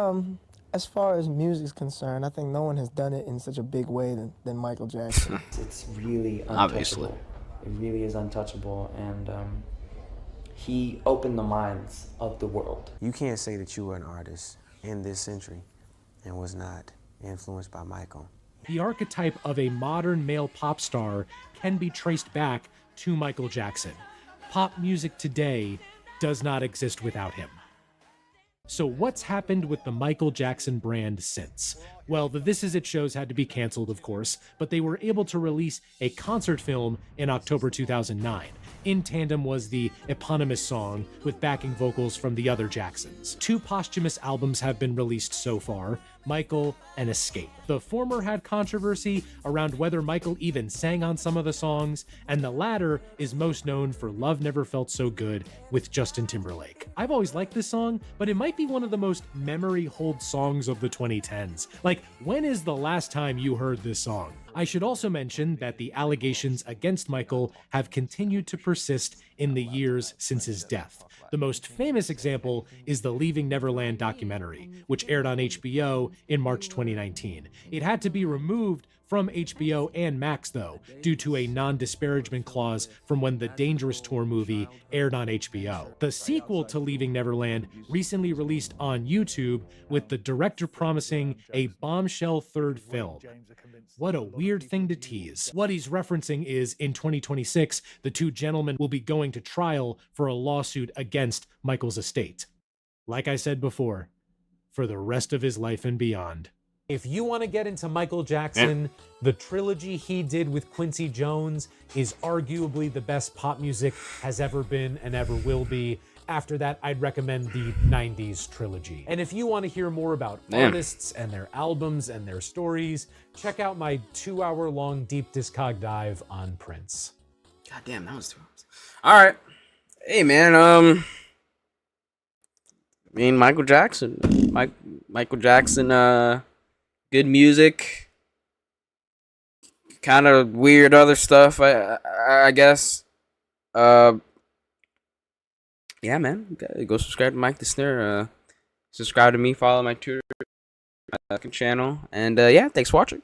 as far as music's concerned, I think no one has done it in such a big way than Michael Jackson. It's really untouchable. Obviously. It really is untouchable, and he opened the minds of the world. You can't say that you were an artist in this century and was not influenced by Michael. The archetype of a modern male pop star can be traced back to Michael Jackson. Pop music today does not exist without him. So what's happened with the Michael Jackson brand since? Well, the This Is It shows had to be canceled, of course, but they were able to release a concert film in October 2009. In tandem was the eponymous song with backing vocals from the other Jacksons. 2 posthumous albums have been released so far, Michael and Escape. The former had controversy around whether Michael even sang on some of the songs, and the latter is most known for Love Never Felt So Good with Justin Timberlake. I've always liked this song, but it might be one of the most memory-hold songs of the 2010s. Like, when is the last time you heard this song? I should also mention that the allegations against Michael have continued to persist in the years since his death. The most famous example is the Leaving Neverland documentary, which aired on HBO in March 2019. It had to be removed from HBO and Max, though, due to a non-disparagement clause from when the Dangerous Tour movie aired on HBO. The sequel to Leaving Neverland recently released on YouTube, with the director promising a bombshell third film. What a weird thing to tease. What he's referencing is, in 2026, the 2 gentlemen will be going to trial for a lawsuit against Michael's estate. Like I said before, for the rest of his life and beyond. If you want to get into Michael Jackson, the trilogy he did with Quincy Jones is arguably the best pop music has ever been and ever will be. After that, I'd recommend the 90s trilogy. And if you want to hear more about artists and their albums and their stories, check out my 2-hour-long deep DISCOG dive on Prince. God damn, that was 2 hours. All right. Hey, man, Michael Jackson. Michael Jackson, good music. Kind of weird other stuff, I guess. Yeah, man. Go subscribe to Mike the Snare. Subscribe to me. Follow my Twitter channel. And yeah, thanks for watching.